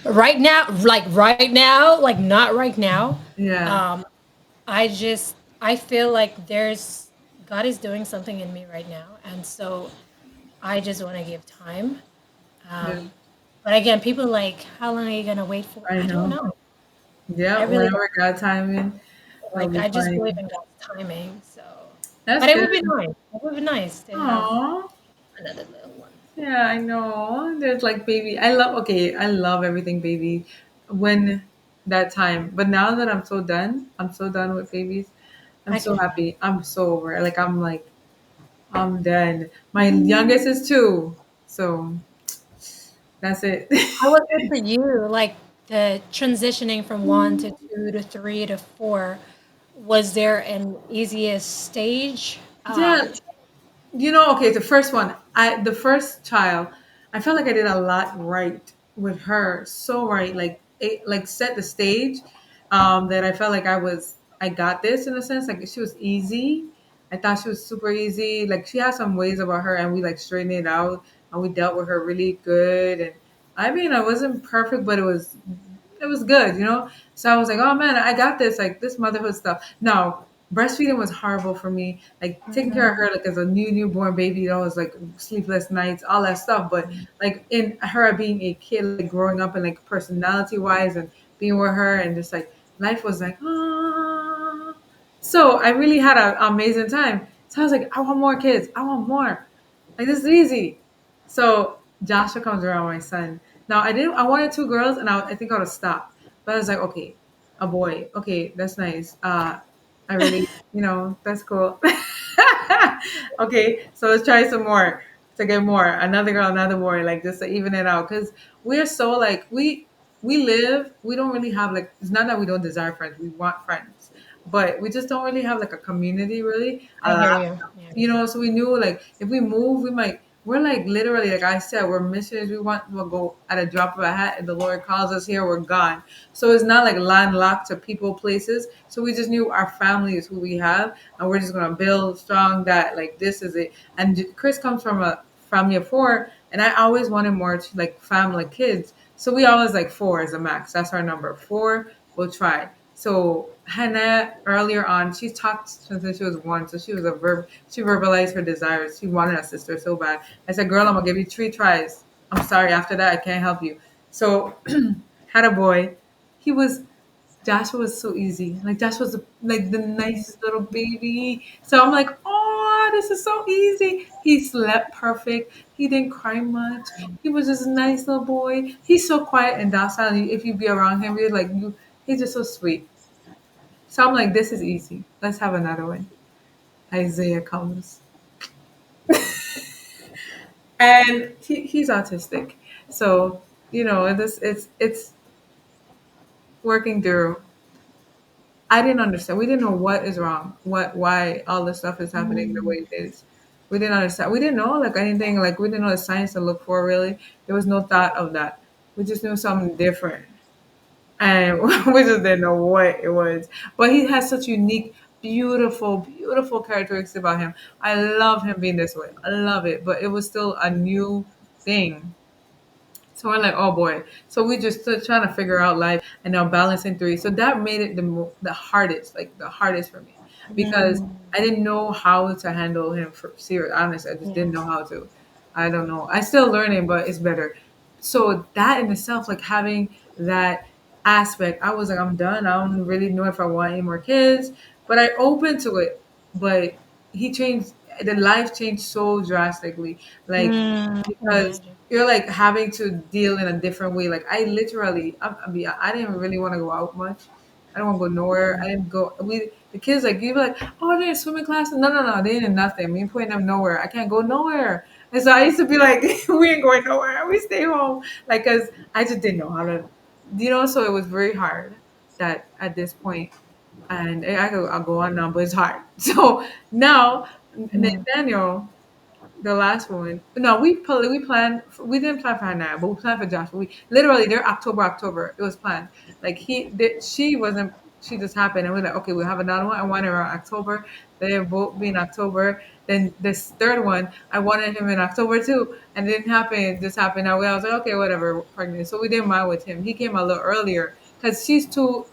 Right now, like not right now. Yeah. Um, I feel like there's God is doing something in me right now, and so I just want to give time. Yeah. But again, people like, how long are you gonna wait for? I I don't know. know. I Yeah. really Whenever don't. God timing, that'll Like be I just believe fine. in God's timing. So, That's but it good. would be nice. It would be nice to have Aww. another little one. Yeah, I know. There's like baby. I love. Okay, I love everything baby. When that time, but now that I'm so done, I'm so done with babies. I'm I so can imagine. happy. I'm so over it. I'm done. My youngest is 2, so that's it. How was it for you? Like the transitioning from one to two to three to four. Was there an easiest stage? Yeah, okay, the first one, the first child, I felt like I did a lot right with her, so right, like it, like set the stage, that I felt like I got this in a sense, like she was easy. I thought she was super easy. Like she had some ways about her, and we like straightened it out, and we dealt with her really good. And I mean, I wasn't perfect, but it was good, So I was like, oh man, I got this, like this motherhood stuff. No, breastfeeding was horrible for me. Like taking care of Mhm. her like as a newborn baby, that was like sleepless nights, all that stuff. But like in her being a kid, like growing up and like personality wise and being with her and just like life was like ah. So I really had an amazing time. So I was like, I want more kids. I want more. Like this is easy. So Joshua comes around, my son. Now I wanted 2 girls and I think I would have stopped. But I was like, okay, a boy. Okay, that's nice. I really, that's cool. Okay, so let's try some more to get more. Another girl, another boy, like just to even it out. Because we're so like we don't really have like it's not that we don't desire friends. We want friends. But we just don't really have like a community really. I hear you. Yeah. So we knew like if we move, we're like literally like I said, we're missionaries. We'll go at a drop of a hat. If the Lord calls us here, we're gone. So it's not like landlocked to people, places. So we just knew our family is who we have, and we're just gonna build strong that like this is it. And Chris comes from a family of 4, and I always wanted more to like family kids. So we always like 4 is the max. That's our number. 4, we'll try. So Hannah earlier on, she talked since she was 1, so she was she verbalized her desires. She wanted a sister so bad. I said, "Girl, I'm gonna give you 3 tries. I'm sorry. After that, I can't help you." So had a boy. He was Joshua was so easy. Like Joshua was like the nicest little baby. So I'm like, oh, this is so easy. He slept perfect. He didn't cry much. He was just a nice little boy. He's so quiet and docile. If you be around him, you're like you. He's just so sweet. So I'm like, this is easy. Let's have another one. Isaiah comes, and he's autistic. So this it's working through. I didn't understand. We didn't know what is wrong, why all this stuff is happening the way it is. We didn't understand. We didn't know like anything. Like we didn't know the science to look for. Really, there was no thought of that. We just knew something different, and we just didn't know what it was. But he has such unique, beautiful, beautiful characteristics about him. I love him being this way. I love it. But it was still a new thing. So we're like, oh boy. So we just still trying to figure out life and now balancing three. So that made it the hardest, like the hardest for me, because Mm, I didn't know how to handle him for serious. Honestly, I just yeah. didn't know how to. I don't know. I still learning, but it's better. So that in itself, like having that aspect, I was like, I'm done. I don't really know if I want any more kids, but I open to it. But he changed. The life changed so drastically, like I can because imagine. you're like having to deal in a different way. Like I literally, I didn't really want to go out much. I don't want to go nowhere. I didn't go. We the kids like you be like, oh, they're in swimming class. No, no, no, they ain't in nothing. We ain't putting them nowhere. I can't go nowhere. And so I used to be like, we ain't going nowhere. We stay home. Like, cause I just didn't know how to, So it was very hard that at this point, and I'll go on now, but it's hard. So now Mm, Nathaniel, the last one. No, we didn't plan for Hannah, but we planned for Josh. We literally they're October. It was planned. Like she wasn't. She just happened, and we're like, okay, we'll have another one. I wanted around October. They both be in October. Then this third one, I wanted him in October too, and it didn't happen. It just happened that way. I was like, okay, whatever, pregnant. So we didn't mind with him. He came a little earlier because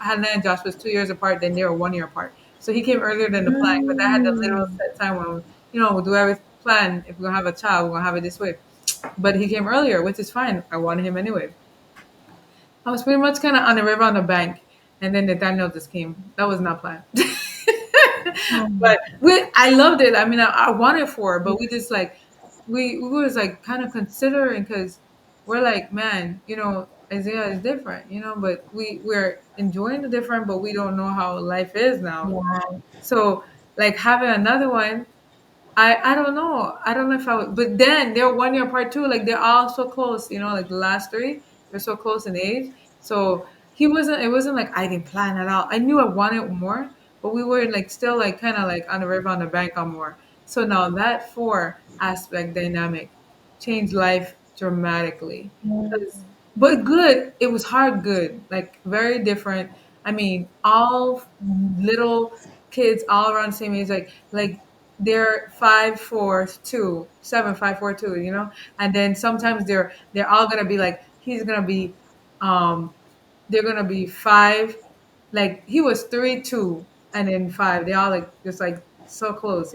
Hannah and Josh was 2 years apart. Then they were 1 year apart. So he came earlier than the plan because I had the literal mm, set time when we'll do every plan. If we're gonna have a child, we're gonna have it this way. But he came earlier, which is fine. I wanted him anyway. I was pretty much kind of on the river on the bank, and then Nathaniel just came. That was not planned. mm, But I loved it. I mean, I wanted for, but we just like we was like kind of considering because we're like, man, Isaiah is different, but we're enjoying the different, but we don't know how life is now. yeah. So like having another one, I don't know. I don't know if I would, but then they're 1 year apart too. Like they're all so close, like the last three, they're so close in age. So it wasn't like I didn't plan at all. I knew I wanted more, but we were like still like kind of like on the river on the bank on more. So now that four aspect dynamic changed life dramatically. Mm, 'Cause- But good, it was hard good, like very different. I mean, all little kids all around the same age, like they're 5 4 2 7 5 4 2, and then sometimes they're all gonna be like he's gonna be um they're gonna be five, like he was 3 2 and then five, they all like just like so close,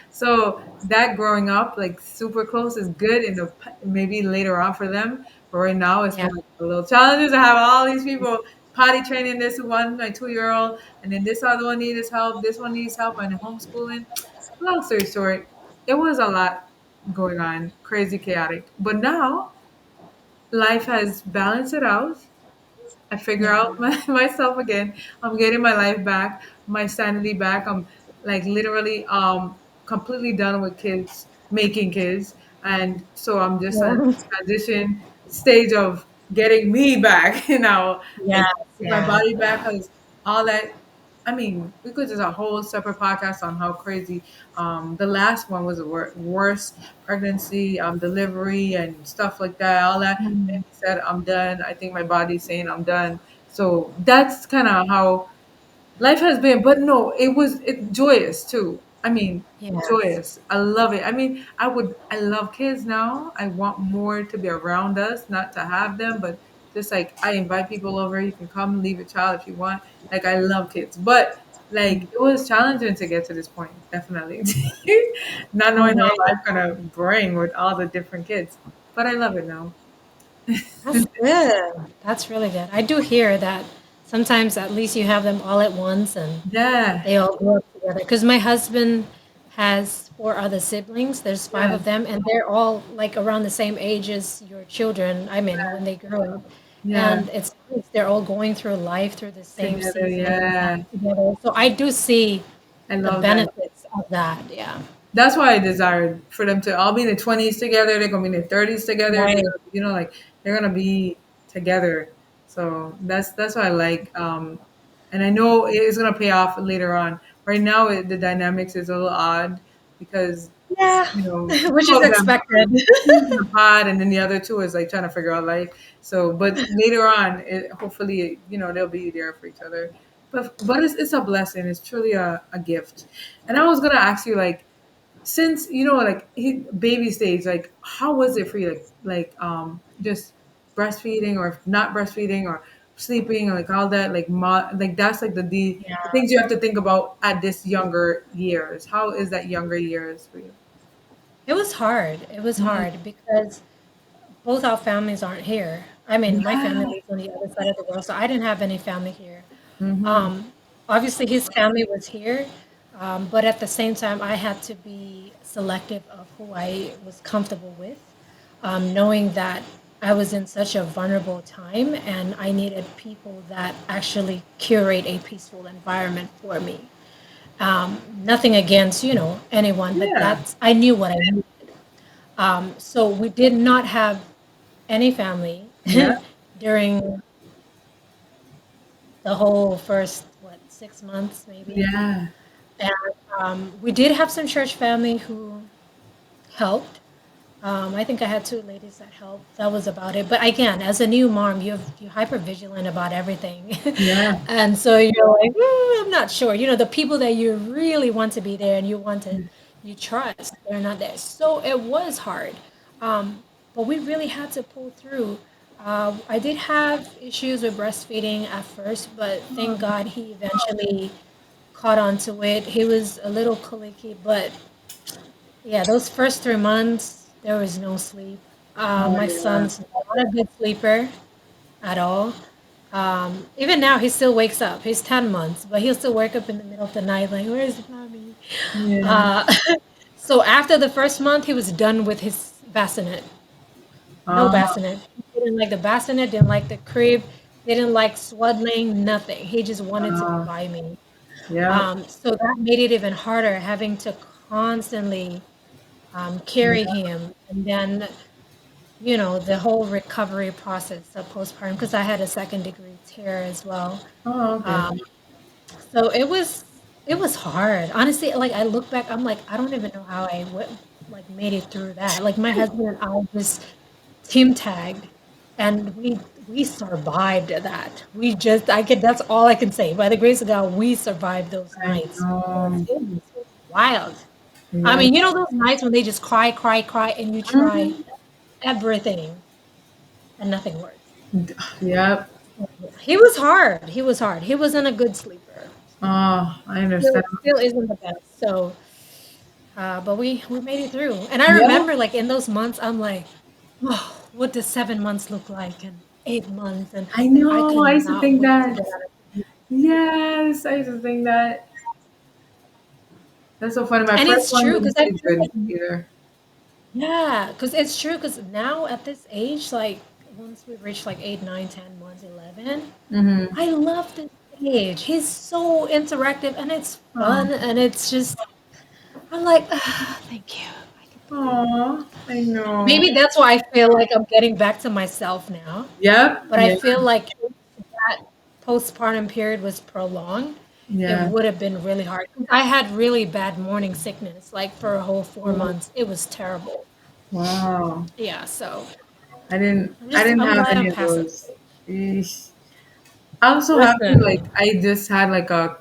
so that growing up like super close is good in the maybe later on for them, but right now it's yeah. been like a little challenges to have all these people potty training this one, my 2 year old, and then this other one needs help, this one needs help, and homeschooling. Long story short, it was a lot going on, crazy, chaotic. But now life has balanced it out. I figure Yeah. out myself again. I'm getting my life back, my sanity back. I'm like literally completely done with kids, making kids. And so I'm just on Yeah. transition stage of getting me back, like Yes, my yes. body back, because all that, I mean, we could just a whole separate podcast on how crazy. The last one was the worst pregnancy, delivery, and stuff like that. All that. Mm, He said, "I'm done. I think my body's saying I'm done." So that's kind of how life has been. But no, it joyous too. I mean, yes. joyous. I love it. I mean, I love kids now. I want more to be around us, not to have them, but just like I invite people over. You can come, leave a child if you want. Like I love kids, but like Mm. it was challenging to get to this point, definitely. Not Oh, knowing yeah, how life yeah. gonna bring with all the different kids. But I love it now. That's good. That's really good. I do hear that sometimes at least you have them all at once and Yeah, they all grew up together. Because my husband has four other siblings. There's five yeah, of them, and they're all like around the same age as your children. I mean, when they grew up, yeah. and it's nice. They're all going through life through the same Together, seasons yeah. together. So I do see I the love that. benefits of that. Yeah. That's why I desired for them to all be in their 20s together. They're gonna be in their 30s together. They're Right. gonna, like they're gonna be together. So that's what I like. And I know it's gonna pay off later on. Right now, the dynamics is a little odd because Yeah. Which two is of them expected. in the pod, and then the other two is like trying to figure out life. So, but later on, hopefully, they'll be there for each other. But it's a blessing. It's truly a gift. And I was gonna ask you, like, since like baby stage, like how was it for you, just breastfeeding or not breastfeeding or sleeping, or like all that, like like that's like the Yeah. things you have to think about at this younger years. How is that younger years for you? It was hard. It was Mhm. hard because both our families aren't here. I mean, my family Yeah. lives on the other side of the world, so I didn't have any family here. Mm-hmm. Um, Obviously, his family was here, but at the same time, I had to be selective of who I was comfortable with, knowing that I was in such a vulnerable time and I needed people that actually curate a peaceful environment for me. Nothing against, anyone, but Yeah. I knew what I needed. So we did not have any family Yeah. during the whole first, what, 6 months maybe. Yeah. And we did have some church family who helped. I think I had two ladies that helped. That was about it. But again, as a new mom, you're hyper vigilant about everything, Yeah. and so you're like, I'm not sure. The people that you really want to be there and you trust, they're not there. So it was hard, but we really had to pull through. I did have issues with breastfeeding at first, but thank God he eventually caught on to it. He was a little colicky, but yeah, those first 3 months, there was no sleep. Oh My yeah. son's not a good sleeper at all. Even now, he still wakes up. He's 10 months, but he'll still wake up in the middle of the night, like, where's mommy? Yeah. Uh, so after the first month, he was done with his bassinet. No uh, bassinet. He didn't like the bassinet, didn't like the crib, didn't like swaddling, nothing. He just wanted to be uh, by me. yeah. So that made it even harder having to constantly carry Yeah. him. And then, the whole recovery process of postpartum, because I had a second degree tear as well. Oh, okay. Um, so it was hard. Honestly, like I look back, I'm like, I don't even know how like made it through that. Like my husband and I just team tagged and we survived that. That's all I can say. By the grace of God, we survived those I nights because know. it was wild. I Yeah. mean, those nights when they just cry, cry, cry, and you try Mhm. everything and nothing works. Yep. He was hard. He was hard. He wasn't a good sleeper. Oh, I Still, understand. still isn't the best. So, but we made it through. And I Yeah. remember, like in those months, I'm like, oh, what does 7 months look like, and 8 months, and I like I know. I used to cannot think wait to that. get out of. Yes, I used to think that. That's so funny. My And first it's one true because didn't I do feel good like, either. yeah, because it's true because now at this age, like once we reach like 8, 9, 10 months, 11, Mm-hmm. I love this age. He's so interactive and it's Oh, fun and it's just, I'm like, ah, thank you. I can breathe. oh, I know. Maybe that's why I feel like I'm getting back to myself now. Yep. But I Yeah. feel like if that postpartum period was prolonged, it Yeah. would have been really hard. I had really bad morning sickness, like for a whole four Oh, months. It was terrible. wow. Yeah, so I didn't. I'm I just didn't I'm have glad any I'm of past it. those. Eesh. I'm so happy. Like Listen, I just had like a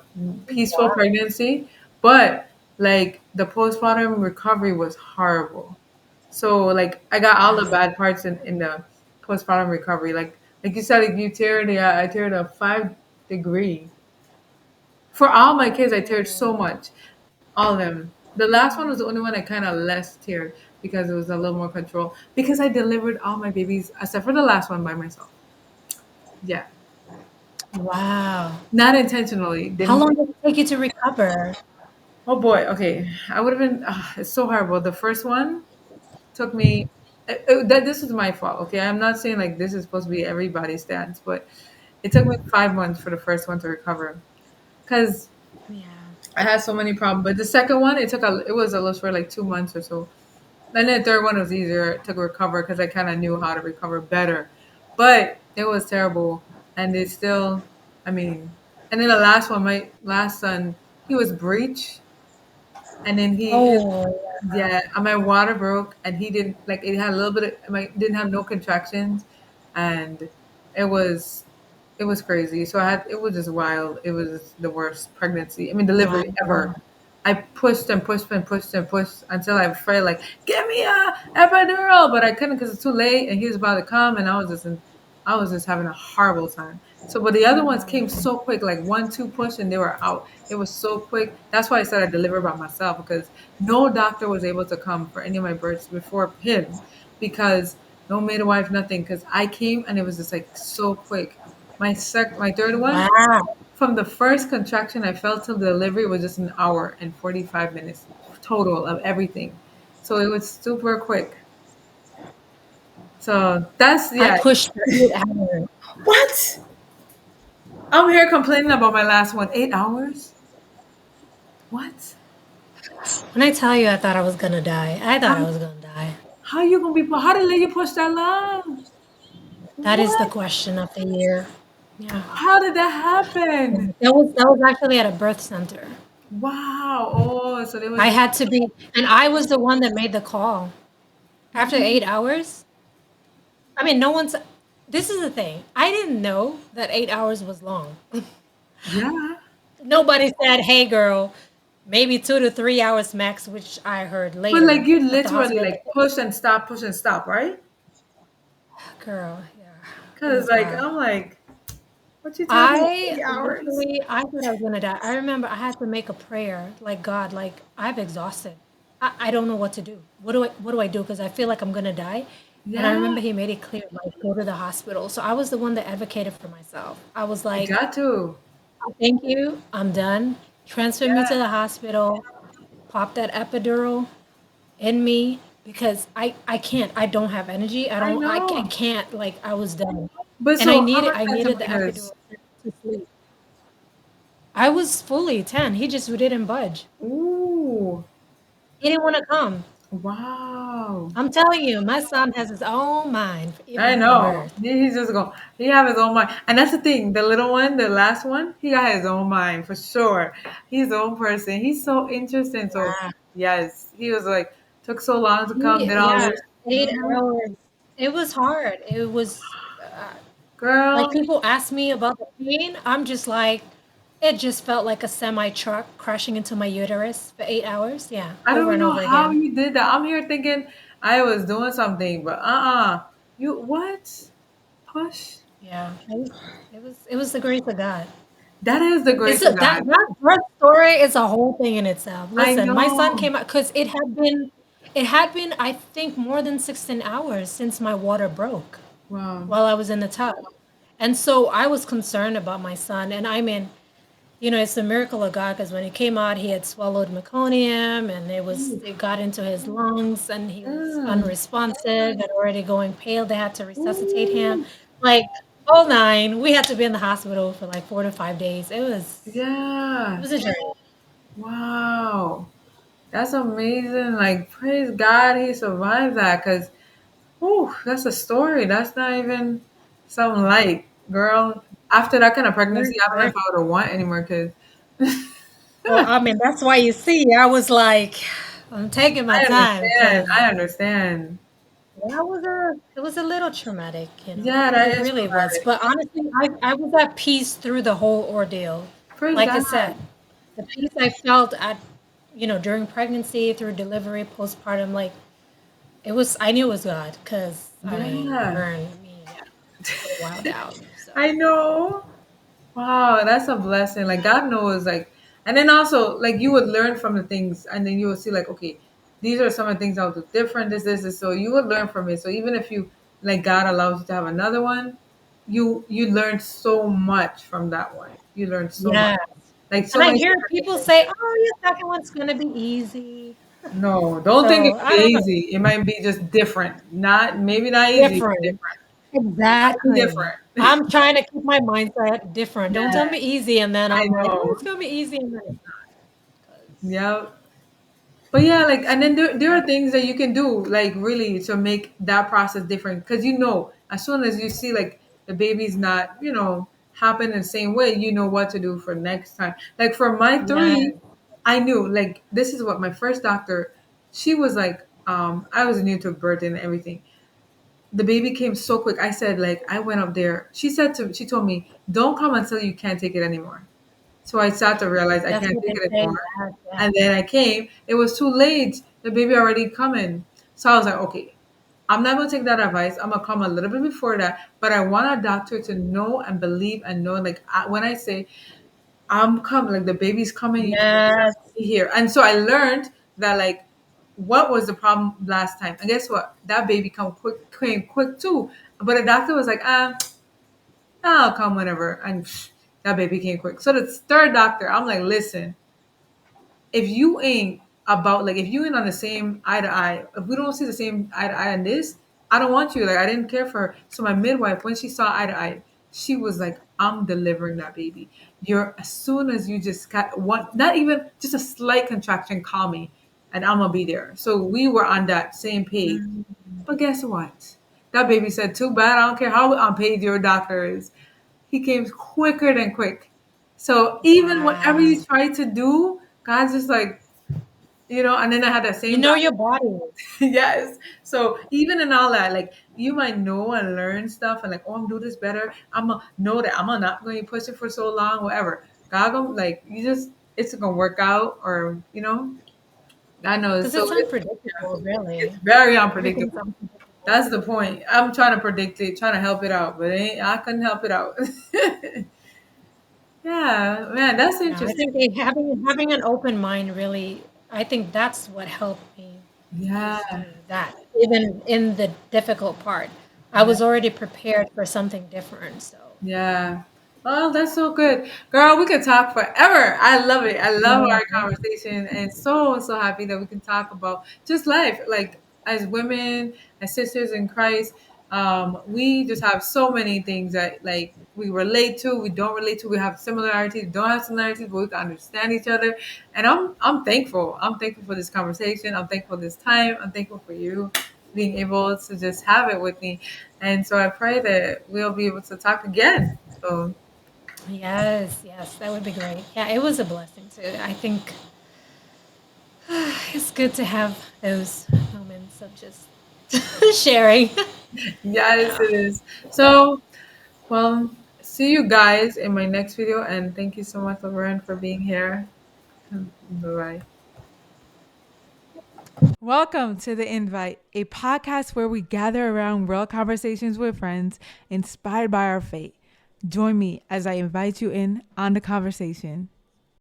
peaceful yeah, pregnancy, but like the postpartum recovery was horrible. So like I got all the yes. bad parts in the postpartum recovery. Like you said, like you teared I teared a 5 degree. For all my kids, I teared Oh, so much. All of them. The last one was the only one I kind of less teared because it was a little more control. Because I delivered all my babies except for the last one by myself. Yeah. Wow. Not intentionally. How long did it take you to recover? Oh boy. Okay, I would have been. It's so horrible. The first one took me. That this was my fault. Okay, I'm not saying like this is supposed to be everybody's stance, but it took me 5 months for the first one to recover because Yeah. I had so many problems. But the second one, it was a little for like 2 months or so. Then the third one was easier to recover because I kind of knew how to recover better. But it was terrible, and it's still. I mean, and then the last one, my last son, he was breech, and then he Oh, yeah, and my water broke, and he didn't like it had a little bit of my didn't have no contractions, and it was it was crazy. So I had it was just wild. It was the worst pregnancy. I mean delivery wow. ever. I pushed and pushed and pushed and pushed until I felt like give me a epidural, but I couldn't because it's too late, and he was about to come, and I was just having a horrible time. So, but the other ones came so quick, like 1, 2 push, and they were out. It was so quick. That's why I said I delivered by myself because no doctor was able to come for any of my births before him because no midwife, nothing. Because I came and it was just like so quick. My third one, Wow. from the first contraction I felt till delivery was just an hour and 45 minutes total of everything. So it was super quick. So that's I yeah. pushed for 8 hours. What? I'm here complaining about my last one. 8 hours? What? When I tell you I thought I was gonna die, I How, thought I was gonna die. how you gonna be? How did they let you push that long? That is the What? question of the year. Yeah. How did that happen? That was actually at a birth center. Wow. Oh, so there was I no. had to be, and I was the one that made the call. After 8 hours, I mean, no one's. This is the thing. I didn't know that 8 hours was long. Yeah. Nobody said, "Hey, girl, maybe 2 to 3 hours max," which I heard But like later you at the literally hospital. like push and stop, right? Girl, yeah, it Cause was like hard. I'm like, what you talking about? 8 hours? I thought I was gonna die. I remember I had to make a prayer, like God, like I'm exhausted. I don't know what to do. What do I do? Because I feel like I'm gonna die. And I Yeah, remember He made it clear, like go to the hospital. So I was the one that advocated for myself. I was you like, got to. thank you, I'm done. Transfer me to Yeah, the hospital. Pop that epidural in me because I can't. I don't have energy. I I know. can't. Like I was done, But and so how I many needed the centimeters? epidural to sleep. I was fully 10. He just didn't budge. Ooh, He didn't want to come. wow. I'm telling you, my son has his own mind, I even from know. birth. He's just going. He have his own mind, and that's the thing. The little one, the last one, he got his own mind for sure. He's his own person. He's so interesting. So Wow. yes, he was like took so long to come, did all Yeah, this. 8 hours. It was hard. It was like Girl, people ask me about the pain. I'm just like, it just felt like a semi truck crashing into my uterus for 8 hours. Yeah, I don't over even and know over how again. you did that. I'm here thinking I was doing something, but you what? Push. Yeah, it was the grace of God. That is the It's grace a, of that God. that birth story is a whole thing in itself. I Listen, my son know. came out because it had been I think more than 16 hours since my water broke Wow. while I was in the tub, and so I was concerned about my son. And I mean, it's a miracle of God because when he came out, he had swallowed meconium, and Ooh. it got into his lungs, and he was Mm. unresponsive and already going pale. They had to resuscitate him, Ooh. like all nine. We had to be in the hospital for like 4 to 5 days. It Yeah. was a journey. Wow. That's amazing. Like, praise God he survived that because, whew, that's a story. That's not even something light, girl. After that kind of Very, pregnancy, I don't know very. if I would have want any more kids. Well, I mean, that's why you see, I was like, I'm taking my I time understand. because I understand. it was a little traumatic. Yeah, It that is really was. traumatic. But honestly, I was at peace through the whole ordeal. Praise Like I God. said, the peace I felt during pregnancy, through delivery, postpartum, like I knew it was God because, I mean, Yeah. her and me, yeah, we were wild out. So, I know. Wow, that's a blessing. Like God knows, like, and then also like you would learn from the things, and then you would see like, okay, these are some of the things I'll do different. This. So you would learn from it. So even if you like God allows you to have another one, you learn so much from that one. You learn so much. Yes. Like And so I many hear different people things. say, "Oh, your second one's gonna be easy." No, don't think So it's I don't know. easy. It might be just different. Not maybe not easy, but Different. different. Might be Exactly. different. I'm trying to keep my mindset different. Don't Yeah, tell me easy, and then I I'm like, "Oh, know. it's gonna be easy," and then it's not. 'Cause Yeah. But yeah, like, and then there are things that you can do, like, really to make that process different. Because as soon as you see, like, the baby's not, happen in the same way, you know what to do for next time. Like, for my yeah, three, I knew, like, this is what my first doctor, she was like, I was new to birth and everything. The baby came so quick. I said, like, I went up there. She told me, don't come until you can't take it anymore. So I started to realize I that's can't what take they it say. anymore. Yes, yes. And then I came. It was too late. The baby already coming. So I was like, okay, I'm not gonna take that advice. I'm gonna come a little bit before that. But I want a doctor to know and believe and know. Like when I say I'm coming, like the baby's coming, you can Yes. be here. And so I learned that, like, what was the problem last time? And guess what? That baby came quick too. But the doctor was like, I'll come whenever. And that baby came quick. So the third doctor, I'm like, listen, if you ain't if you ain't on the same eye to eye, if we don't see the same eye to eye on this, I don't want you. Like, I didn't care for her. So my midwife, when she saw eye to eye, she was like, I'm delivering that baby. You're as soon as you just got one, not even just a slight contraction, call me and I'm gonna be there. So we were on that same page. Mm, But guess what? That baby said, too bad. I don't care how unpaid your doctor is. He came quicker than quick. So even whatever wow. you try to do, God's just like, and then I had that You same know doctor. your body. Yes. So even in all that, like, you might know and learn stuff and like, oh, I'm doing this better. I'm gonna know that I'm not going to push it for so long, whatever. God gonna, like, it's gonna work out, or I know. Because So it's unpredictable, it's really. very Everything's unpredictable. unpredictable. That's the point. I'm trying to predict it, trying to help it out, but I couldn't help it out. Yeah, man, that's Yeah, I interesting. think having an open mind really, I think that's what helped me Yeah, push through that. Even in the difficult part, I yeah. was already prepared for something different. So Yeah. Oh, that's so good. Girl, we could talk forever. I love it. I love our yeah, conversation, and so happy that we can talk about just life. Like, as women, as sisters in Christ, we just have so many things that, like, we relate to, we don't relate to, we have similarities, don't have similarities, but we can understand each other. And I'm thankful. I'm thankful for this conversation. I'm thankful for this time. I'm thankful for you being able to just have it with me. And so I pray that we'll be able to talk again. So yes, yes, that would be great. Yeah, it was a blessing too. I think it's good to have those moments of just sharing. yes, Yeah. it is. So, well, see you guys in my next video, and thank you so much, Laverne, for being here. Bye bye. Welcome to The Invite, a podcast where we gather around real conversations with friends inspired by our faith. Join me as I invite you in on the conversation.